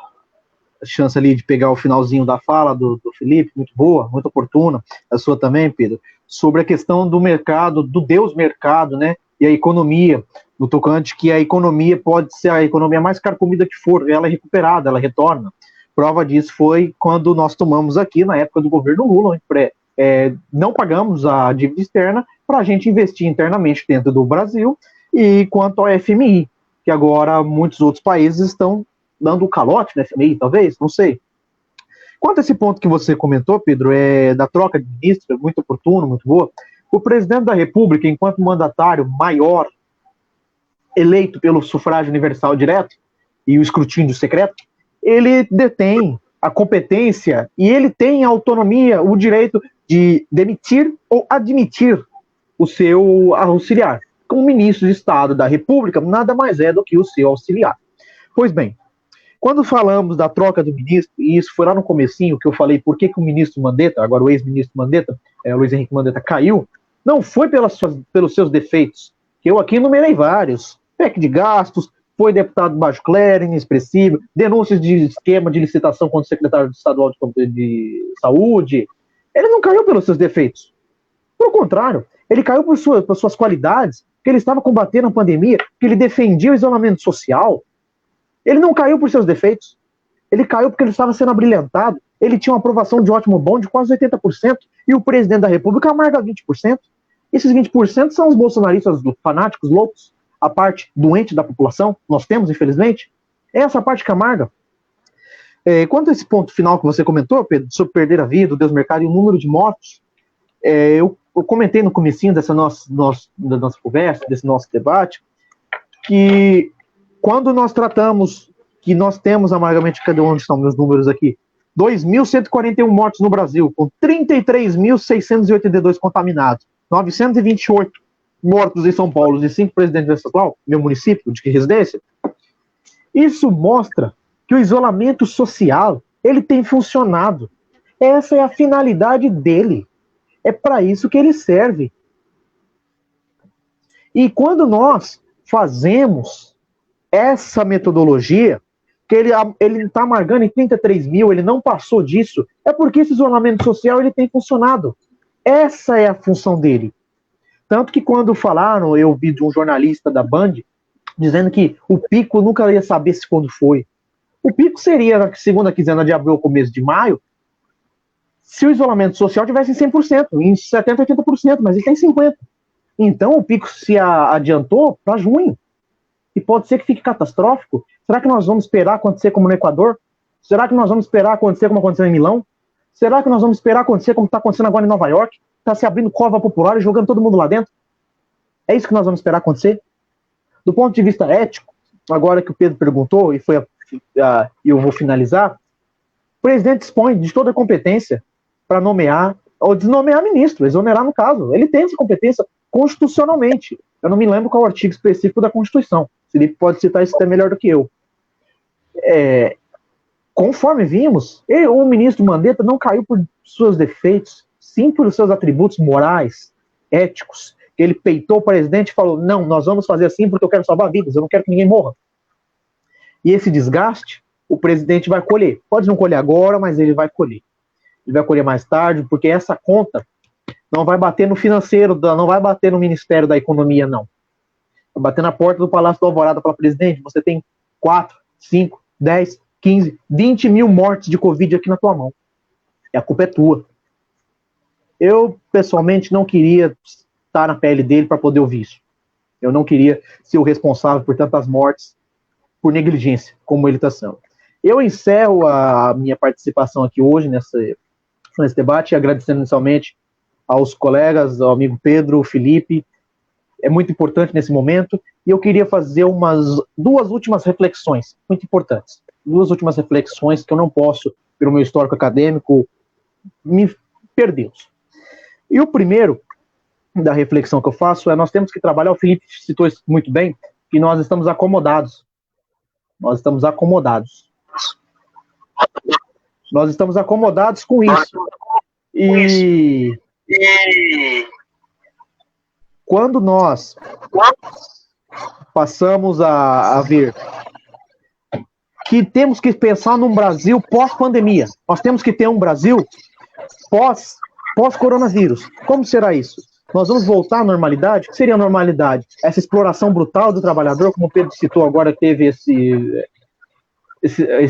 chance ali de pegar o finalzinho da fala do Felipe, muito boa, muito oportuna, a sua também, Pedro, sobre a questão do mercado, do Deus mercado, né, e a economia, no tocante que a economia pode ser a economia mais carcomida que for, ela é recuperada, ela retorna. Prova disso foi quando nós tomamos aqui, na época do governo Lula, não pagamos a dívida externa para a gente investir internamente dentro do Brasil, e quanto ao FMI, que agora muitos outros países estão dando o calote na FMI, talvez, não sei. Quanto a esse ponto que você comentou, Pedro, da troca de ministros, muito oportuno, muito boa, o presidente da República, enquanto mandatário maior, eleito pelo sufrágio universal direto e o escrutínio secreto, ele detém a competência e ele tem a autonomia, o direito de demitir ou admitir o seu auxiliar. Como ministro de Estado da República, nada mais é do que o seu auxiliar. Pois bem, quando falamos da troca do ministro, e isso foi lá no comecinho que eu falei por que o ministro Mandetta, agora o ex-ministro Mandetta, Luiz Henrique Mandetta, caiu, não foi pelos seus defeitos, que eu aqui enumerei vários, PEC de gastos, foi deputado baixo clero, inexpressivo, denúncias de esquema de licitação contra o secretário estadual de saúde. Ele não caiu pelos seus defeitos. Pelo contrário, ele caiu por suas qualidades, que ele estava combatendo a pandemia, que ele defendia o isolamento social. Ele não caiu por seus defeitos. Ele caiu porque ele estava sendo abrilhantado. Ele tinha uma aprovação de ótimo bom de quase 80%, e o presidente da República amarga 20%. Esses 20% são os bolsonaristas fanáticos, loucos, a parte doente da população, nós temos, infelizmente. É essa parte que amarga. Quanto a esse ponto final que você comentou, Pedro, sobre perder a vida, o Deus mercado e o número de mortos, eu comentei no comecinho da nossa conversa, desse nosso debate, que quando nós tratamos, que nós temos amargamente, cadê onde estão meus números aqui? 2.141 mortos no Brasil, com 33.682 contaminados, 928 mortos em São Paulo e 5 presidentes estadual, meu município de residência. Isso mostra que o isolamento social, ele tem funcionado. Essa é a finalidade dele. É para isso que ele serve. E quando nós fazemos essa metodologia, que ele está amargando em 33 mil, ele não passou disso, é porque esse isolamento social ele tem funcionado. Essa é a função dele. Tanto que quando falaram, eu vi de um jornalista da Band, dizendo que o pico nunca ia saber se quando foi. O pico seria na segunda quinzena de abril ou começo de maio, se o isolamento social tivesse em 100%, em 70%, 80%, mas ele tem 50%. Então o pico se adiantou para junho. E pode ser que fique catastrófico. Será que nós vamos esperar acontecer como no Equador? Será que nós vamos esperar acontecer como aconteceu em Milão? Será que nós vamos esperar acontecer como está acontecendo agora em Nova York? Está se abrindo cova popular e jogando todo mundo lá dentro? É isso que nós vamos esperar acontecer? Do ponto de vista ético, agora que o Pedro perguntou, e eu vou finalizar, o presidente dispõe de toda a competência para nomear ou desnomear ministro, exonerar no caso. Ele tem essa competência constitucionalmente. Eu não me lembro qual o artigo específico da Constituição. O Felipe pode citar isso até melhor do que eu. Conforme vimos, o ministro Mandetta não caiu por seus defeitos, sim por seus atributos morais, éticos. Ele peitou o presidente e falou, não, nós vamos fazer assim porque eu quero salvar vidas, eu não quero que ninguém morra. E esse desgaste, o presidente vai colher. Pode não colher agora, mas ele vai colher. Ele vai colher mais tarde, porque essa conta não vai bater no financeiro, não vai bater no Ministério da Economia, não. Vai bater na porta do Palácio do Alvorada e falar, presidente, você tem 4, 5, 10, 15, 20 mil mortes de Covid aqui na tua mão. E a culpa é tua. Eu, pessoalmente, não queria estar na pele dele para poder ouvir isso. Eu não queria ser o responsável por tantas mortes por negligência, como ele está sendo. Eu encerro a minha participação aqui hoje nesse debate, agradecendo inicialmente aos colegas, ao amigo Pedro, Felipe, é muito importante nesse momento, e eu queria fazer duas últimas reflexões muito importantes. Duas últimas reflexões que eu não posso, pelo meu histórico acadêmico, me perdê-los. E o primeiro da reflexão que eu faço é: nós temos que trabalhar, o Felipe citou isso muito bem, que nós estamos acomodados. Nós estamos acomodados. Nós estamos acomodados com isso. E quando nós passamos a ver que temos que pensar num Brasil pós-pandemia, nós temos que ter um Brasil pós-coronavírus. Como será isso? Nós vamos voltar à normalidade? O que seria a normalidade? Essa exploração brutal do trabalhador, como o Pedro citou agora, teve esse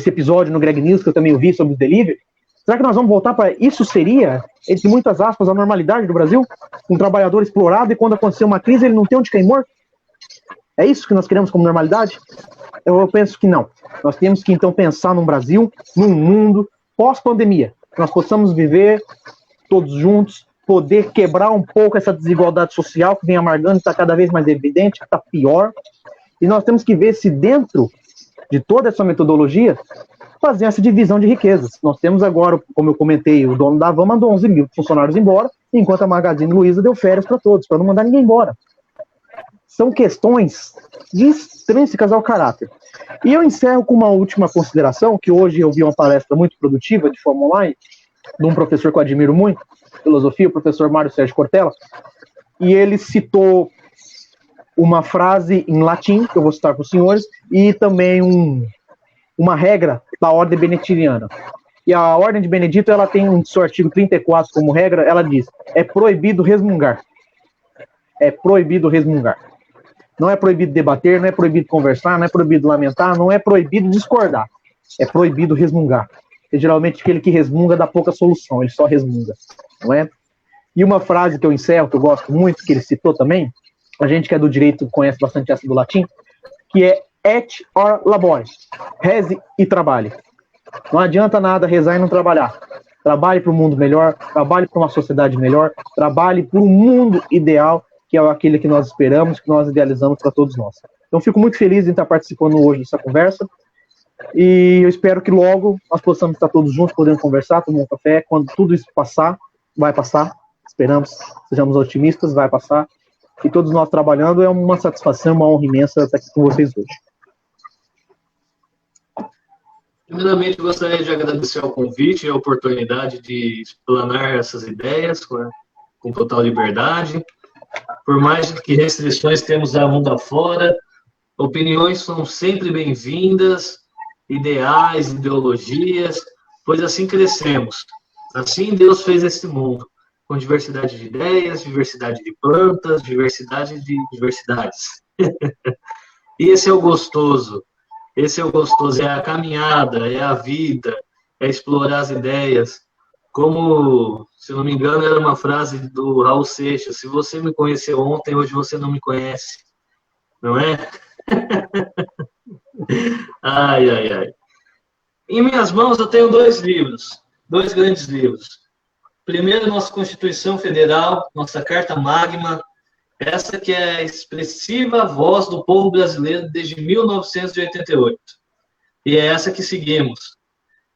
episódio no Greg News, que eu também ouvi sobre o delivery. Será que nós vamos voltar para isso? Seria, entre muitas aspas, a normalidade do Brasil? Um trabalhador explorado e quando acontecer uma crise ele não tem onde cair morto? É isso que nós queremos como normalidade? Eu penso que não. Nós temos que então pensar num Brasil, num mundo pós-pandemia, que nós possamos viver todos juntos, poder quebrar um pouco essa desigualdade social que vem amargando, está cada vez mais evidente, que está pior. E nós temos que ver se dentro de toda essa metodologia, fazer essa divisão de riquezas. Nós temos agora, como eu comentei, o dono da Van mandou 11 mil funcionários embora, enquanto a Magazine Luiza deu férias para todos, para não mandar ninguém embora. São questões extrínsecas ao caráter. E eu encerro com uma última consideração, que hoje eu vi uma palestra muito produtiva de forma online, de um professor que eu admiro muito, filosofia, o professor Mário Sérgio Cortella, e ele citou uma frase em latim, que eu vou citar para os senhores, e também uma regra da ordem beneditiana. E a ordem de Benedito, ela tem no seu artigo 34 como regra, ela diz: é proibido resmungar. É proibido resmungar. Não é proibido debater, não é proibido conversar, não é proibido lamentar, não é proibido discordar. É proibido resmungar. E geralmente aquele que resmunga dá pouca solução, ele só resmunga, não é? E uma frase que eu encerro, que eu gosto muito, que ele citou também, a gente que é do direito conhece bastante essa do latim, que é et or labore, reze e trabalhe. Não adianta nada rezar e não trabalhar. Trabalhe para um mundo melhor, trabalhe para uma sociedade melhor, trabalhe para um mundo ideal, que é aquele que nós esperamos, que nós idealizamos para todos nós. Então, fico muito feliz em estar participando hoje dessa conversa, e eu espero que logo nós possamos estar todos juntos, podendo conversar, tomar um café. Quando tudo isso passar, vai passar, esperamos, sejamos otimistas, vai passar, e todos nós trabalhando. É uma satisfação, uma honra imensa estar aqui com vocês hoje. Primeiramente, gostaria de agradecer ao convite e a oportunidade de explanar essas ideias com total liberdade. Por mais que restrições temos a mundo afora, opiniões são sempre bem-vindas, ideais, ideologias, pois assim crescemos. Assim Deus fez este mundo, com diversidade de ideias, diversidade de plantas, diversidade de diversidades. E esse é o gostoso. Esse é o gostoso, é a caminhada, é a vida, é explorar as ideias. Como, se não me engano, era uma frase do Raul Seixas: se você me conheceu ontem, hoje você não me conhece. Não é? Ai, ai, ai. Em minhas mãos eu tenho dois grandes livros. Primeiro, nossa Constituição Federal, nossa Carta Magna, essa que é a expressiva voz do povo brasileiro desde 1988. E é essa que seguimos.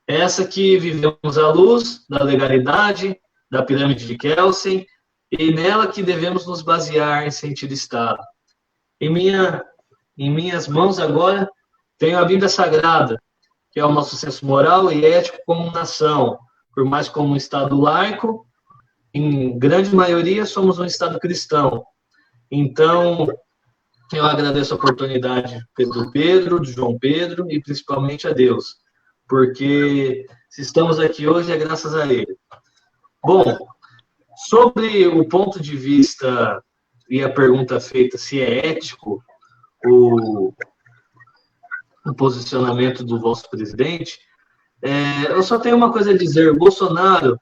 Essa que vivemos à luz da legalidade, da pirâmide de Kelsen, e nela que devemos nos basear em sentido Estado. Em minhas mãos agora tenho a Bíblia Sagrada, que é o nosso senso moral e ético como nação. Por mais como um Estado laico, em grande maioria somos um Estado cristão. Então, eu agradeço a oportunidade do Pedro, do João Pedro e principalmente a Deus, porque se estamos aqui hoje é graças a Ele. Bom, sobre o ponto de vista e a pergunta feita se é ético o posicionamento do vosso presidente, eu só tenho uma coisa a dizer: o Bolsonaro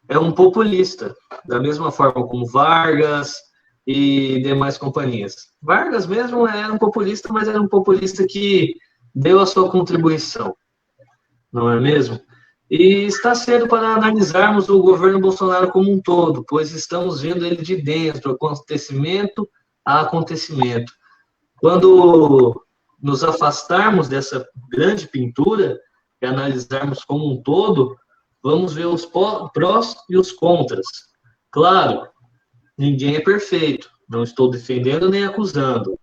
é um populista, da mesma forma como Vargas e demais companhias. Vargas mesmo era um populista, mas era um populista que deu a sua contribuição, não é mesmo? E está cedo para analisarmos o governo Bolsonaro como um todo, pois estamos vendo ele de dentro, o acontecimento a acontecimento. Quando nos afastarmos dessa grande pintura e analisarmos como um todo, vamos ver os prós e os contras. Claro, ninguém é perfeito, não estou defendendo nem acusando.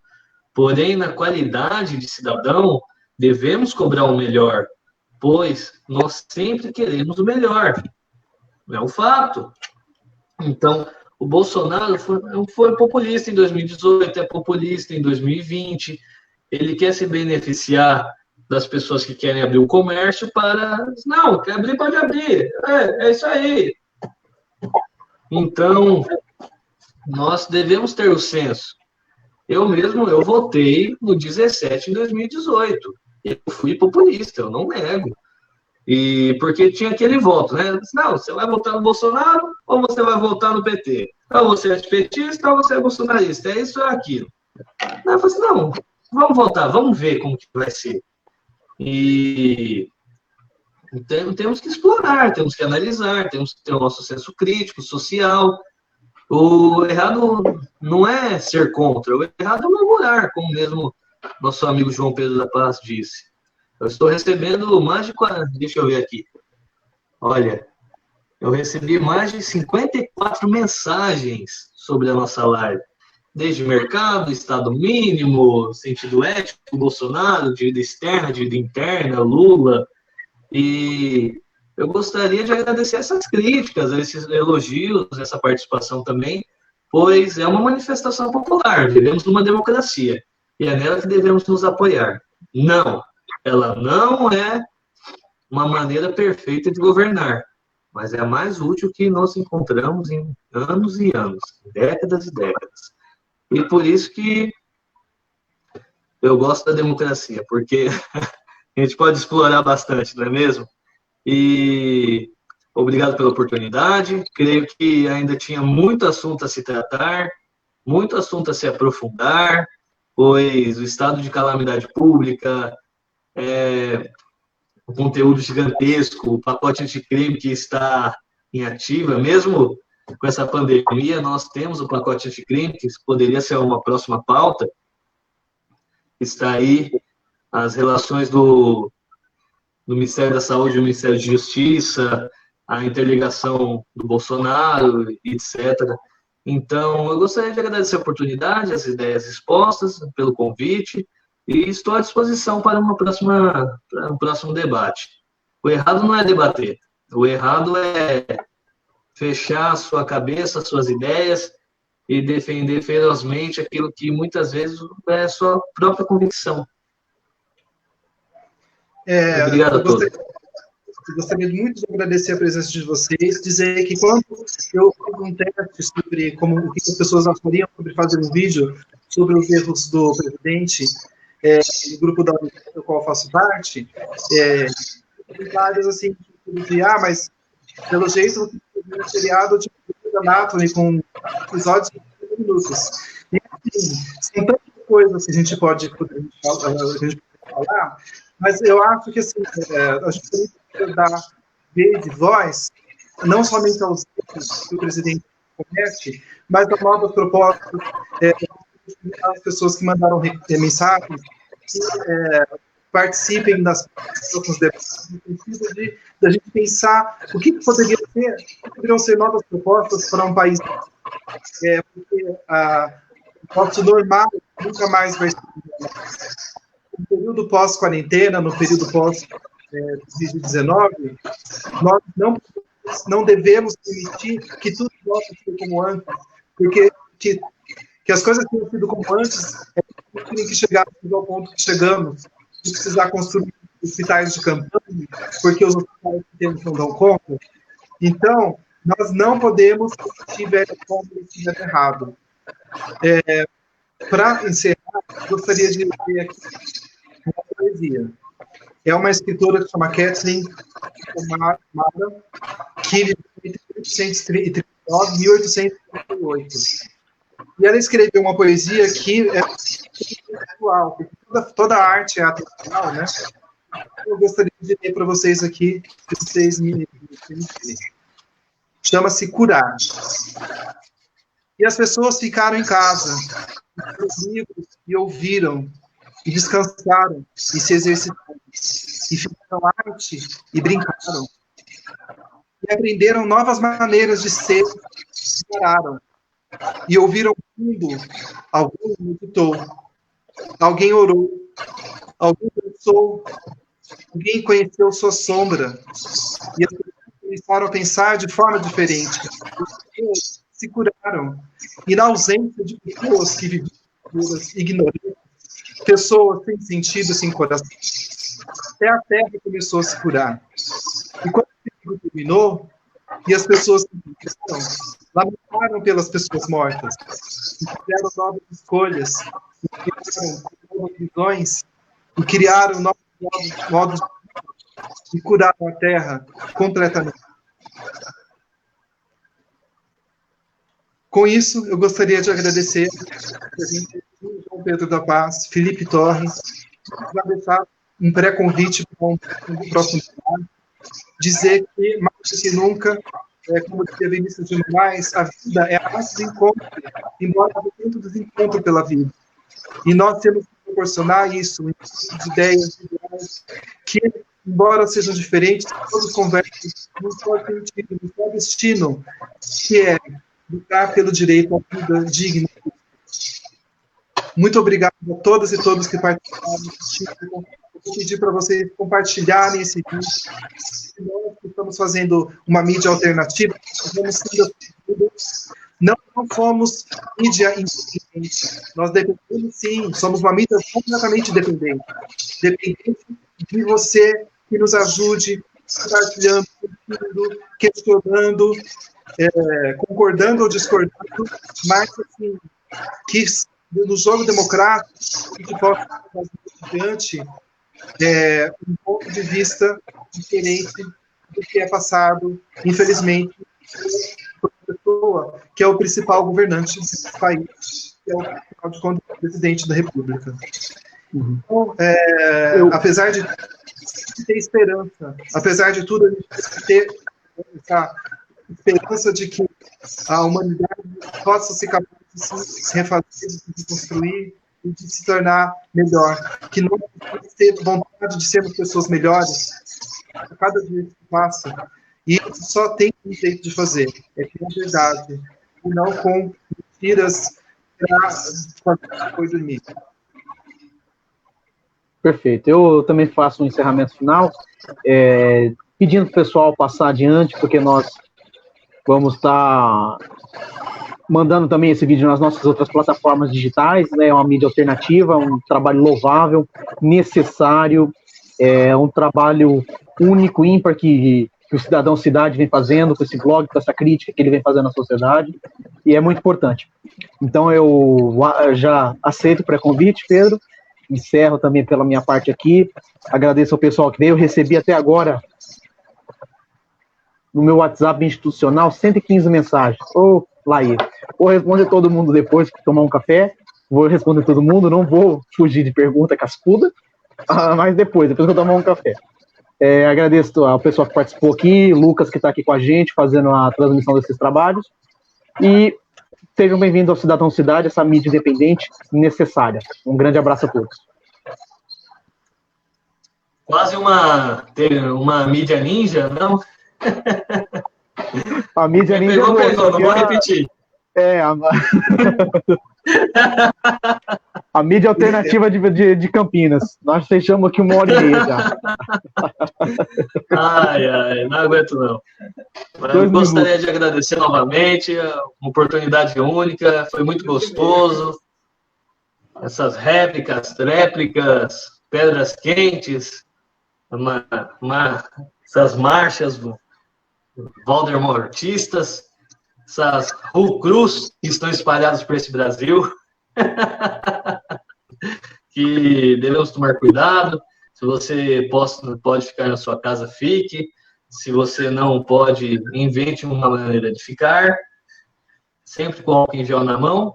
Porém, na qualidade de cidadão, devemos cobrar o melhor, pois nós sempre queremos o melhor. É um fato. Então, o Bolsonaro foi populista em 2018, é populista em 2020. Ele quer se beneficiar das pessoas que querem abrir o comércio para... Não, quer abrir, pode abrir. É isso aí. Então, nós devemos ter o senso. Eu votei no 17 em 2018. Eu fui populista, eu não nego. E porque tinha aquele voto, né? Não, você vai votar no Bolsonaro ou você vai votar no PT? Ou você é petista ou você é bolsonarista. É isso ou aquilo. Aí eu falei assim, não, vamos votar, vamos ver como que vai ser. E então, temos que explorar, temos que analisar, temos que ter o nosso senso crítico, social. O errado não é ser contra, o errado é murmurar, como mesmo nosso amigo João Pedro da Paz disse. Eu estou recebendo mais de 40, deixa eu ver aqui. Olha, eu recebi mais de 54 mensagens sobre a nossa live. Desde mercado, estado mínimo, sentido ético, Bolsonaro, dívida externa, dívida interna, Lula. E eu gostaria de agradecer essas críticas, esses elogios, essa participação também, pois é uma manifestação popular, vivemos numa democracia, e é nela que devemos nos apoiar. Não, ela não é uma maneira perfeita de governar, mas é a mais útil que nós encontramos em anos e anos, décadas e décadas. E por isso que eu gosto da democracia, porque a gente pode explorar bastante, não é mesmo? E obrigado pela oportunidade. Creio que ainda tinha muito assunto a se tratar, muito assunto a se aprofundar, pois o estado de calamidade pública, o conteúdo gigantesco, o pacote anticrime que está em ativa, mesmo com essa pandemia, nós temos o pacote anticrime, que poderia ser uma próxima pauta. Está aí as relações do Ministério da Saúde e do Ministério da Justiça, a interligação do Bolsonaro, etc. Então, eu gostaria de agradecer a oportunidade, as ideias expostas, pelo convite, e estou à disposição para um próximo debate. O errado não é debater, o errado é fechar a sua cabeça, suas ideias, e defender ferozmente aquilo que muitas vezes é a sua própria convicção. Obrigado a todos. Eu gostaria muito de agradecer a presença de vocês, dizer que quando eu fiz um teste sobre o que as pessoas achariam sobre fazer um vídeo sobre os erros do presidente, no grupo da universidade do qual eu faço parte, comentários assim, mas pelo jeito um seriado de Anatomy com episódios de 30 minutos. E, assim, são tantas coisas que a gente pode falar, mas eu acho que assim, a gente tem que dar vez e voz, não somente aos erros que o presidente comete, mas a novas propostas, as pessoas que mandaram mensagens, que participem das próximos debates, no sentido de a gente pensar o que poderiam ser novas propostas para um país, porque o nosso normal nunca mais vai ser. No período pós-quarentena, no período pós-Covid-19, nós não devemos permitir que tudo volte a ser como antes, porque que as coisas tenham sido como antes, tem que chegar ao ponto que chegamos, de precisar construir hospitais de campanha, porque os hospitais que temos não dão conta. Então, nós não podemos tiver como estiver errado. Para encerrar, gostaria de ler aqui uma poesia. É uma escritora que se chama Kathleen Mara, que viveu entre 1839 e 1838. E ela escreveu uma poesia que é atual, porque toda a arte é atual, né? Eu gostaria de ler para vocês aqui, se vocês me permitirem. Chama-se Curar. E as pessoas ficaram em casa, e ouviram, e descansaram, e se exercitaram, e fizeram arte, e brincaram, e aprenderam novas maneiras de ser, e pararam, e ouviram o mundo. Alguém meditou, alguém orou, alguém pensou, alguém conheceu sua sombra, e as pessoas começaram a pensar de forma diferente. Eles se curaram, e na ausência de pessoas que viviam ignorantes, pessoas sem sentido, sem coração, até a terra começou a se curar. E quando o ciclo terminou, e as pessoas lamentaram pelas pessoas mortas, e fizeram novas escolhas, e criaram novas visões, e criaram novos modos, e curaram a terra completamente. Com isso, eu gostaria de agradecer a João Pedro da Paz, Felipe Torres, para deixar um pré-convite para o próximo semana, dizer que, mais do que nunca, como dizia Vinícius de Moraes, a vida é a nossa desencontro, embora haja muito desencontro pela vida. E nós temos que proporcionar isso, um encontro de ideias, que, embora sejam diferentes, todos conversam no seu sentido, no seu destino, que é lutar pelo direito à vida digna. Muito obrigado a todas e todos que participaram. Vou pedir para vocês compartilharem esse vídeo. Nós estamos fazendo uma mídia alternativa, não somos mídia independente. Nós dependemos, sim, somos uma mídia completamente dependente. Dependente de você que nos ajude compartilhando, questionando, concordando ou discordando, mas assim, que no jogo democrático a gente possa fazer adiante um ponto de vista diferente do que é passado, infelizmente, por uma pessoa que é o principal governante desse país, que é o, afinal de contas, o presidente da República. Então, apesar de ter esperança, apesar de tudo, a gente tem que ter essa esperança de que a humanidade possa ser capaz de se refazer, de se reconstruir e de se tornar melhor. Que não ter vontade de sermos pessoas melhores a cada dia que passa. E isso só tem um jeito de fazer, é com a verdade, e não com mentiras para fazer coisa minha. Perfeito. Eu também faço um encerramento final, pedindo para o pessoal passar adiante, porque nós vamos estar mandando também esse vídeo nas nossas outras plataformas digitais, né? É uma mídia alternativa, um trabalho louvável, necessário, um trabalho único, ímpar, que o Cidadão Cidade vem fazendo, com esse blog, com essa crítica que ele vem fazendo na sociedade, e é muito importante. Então, eu já aceito o pré-convite, Pedro, encerro também pela minha parte aqui, agradeço ao pessoal que veio, eu recebi até agora, no meu WhatsApp institucional, 115 mensagens. Vou responder todo mundo depois que tomar um café, vou responder todo mundo, não vou fugir de pergunta cascuda, mas depois que eu tomar um café. Agradeço ao pessoal que participou aqui, Lucas que está aqui com a gente, fazendo a transmissão desses trabalhos, e sejam bem-vindos ao Cidadão Cidade, essa mídia independente necessária. Um grande abraço a todos. Quase uma mídia ninja, não? A mídia ninja... Não vou repetir. A mídia alternativa de Campinas. Nós fechamos aqui 1h30 já. Não aguento não. Mas eu gostaria de agradecer novamente, uma oportunidade única, foi muito gostoso. Essas réplicas, pedras quentes, essas marchas valdermortistas, essas Rua Cruz que estão espalhadas por esse Brasil, que devemos tomar cuidado. Se você pode ficar na sua casa, fique. Se você não pode, invente uma maneira de ficar, sempre com álcool em gel na mão.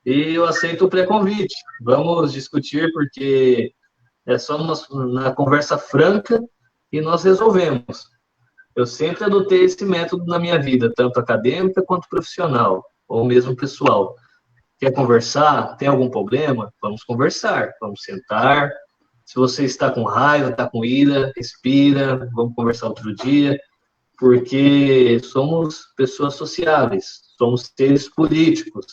E eu aceito o pré-convite. Vamos discutir, porque é só na conversa franca que nós resolvemos. Eu sempre adotei esse método na minha vida, tanto acadêmica quanto profissional. ou mesmo pessoal. Quer conversar? Tem algum problema? Vamos conversar, vamos sentar. Se você está com raiva, está com ira, respira, vamos conversar outro dia, porque somos pessoas sociáveis, somos seres políticos.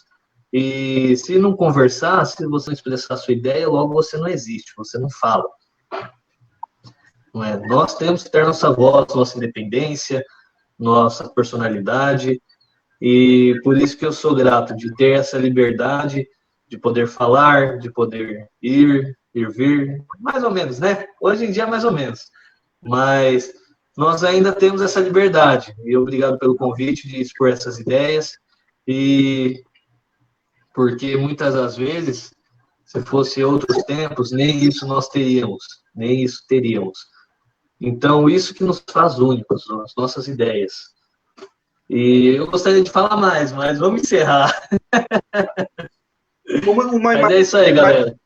E se não conversar, se você não expressar a sua ideia, logo você não existe, você não fala. Não é? Nós temos que ter nossa voz, nossa independência, nossa personalidade, e por isso que eu sou grato de ter essa liberdade de poder falar, de poder ir, vir, mais ou menos, né? Hoje em dia, mais ou menos. Mas nós ainda temos essa liberdade. E obrigado pelo convite de expor essas ideias. E porque muitas das vezes, se fosse outros tempos, nem isso nós teríamos, nem isso teríamos. Então, isso que nos faz únicos, as nossas ideias. E eu gostaria de falar mais, mas vamos encerrar. Mas é isso aí, galera.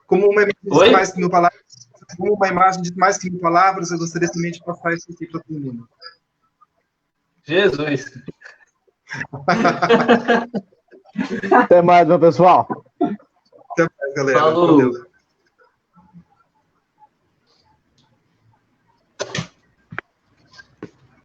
Como uma imagem diz mais que 1000 palavras, como uma imagem diz mais que 1000 palavras, eu gostaria também de passar isso aqui para todo mundo. Jesus! Até mais, meu pessoal. Até mais, galera. Falou! Valeu.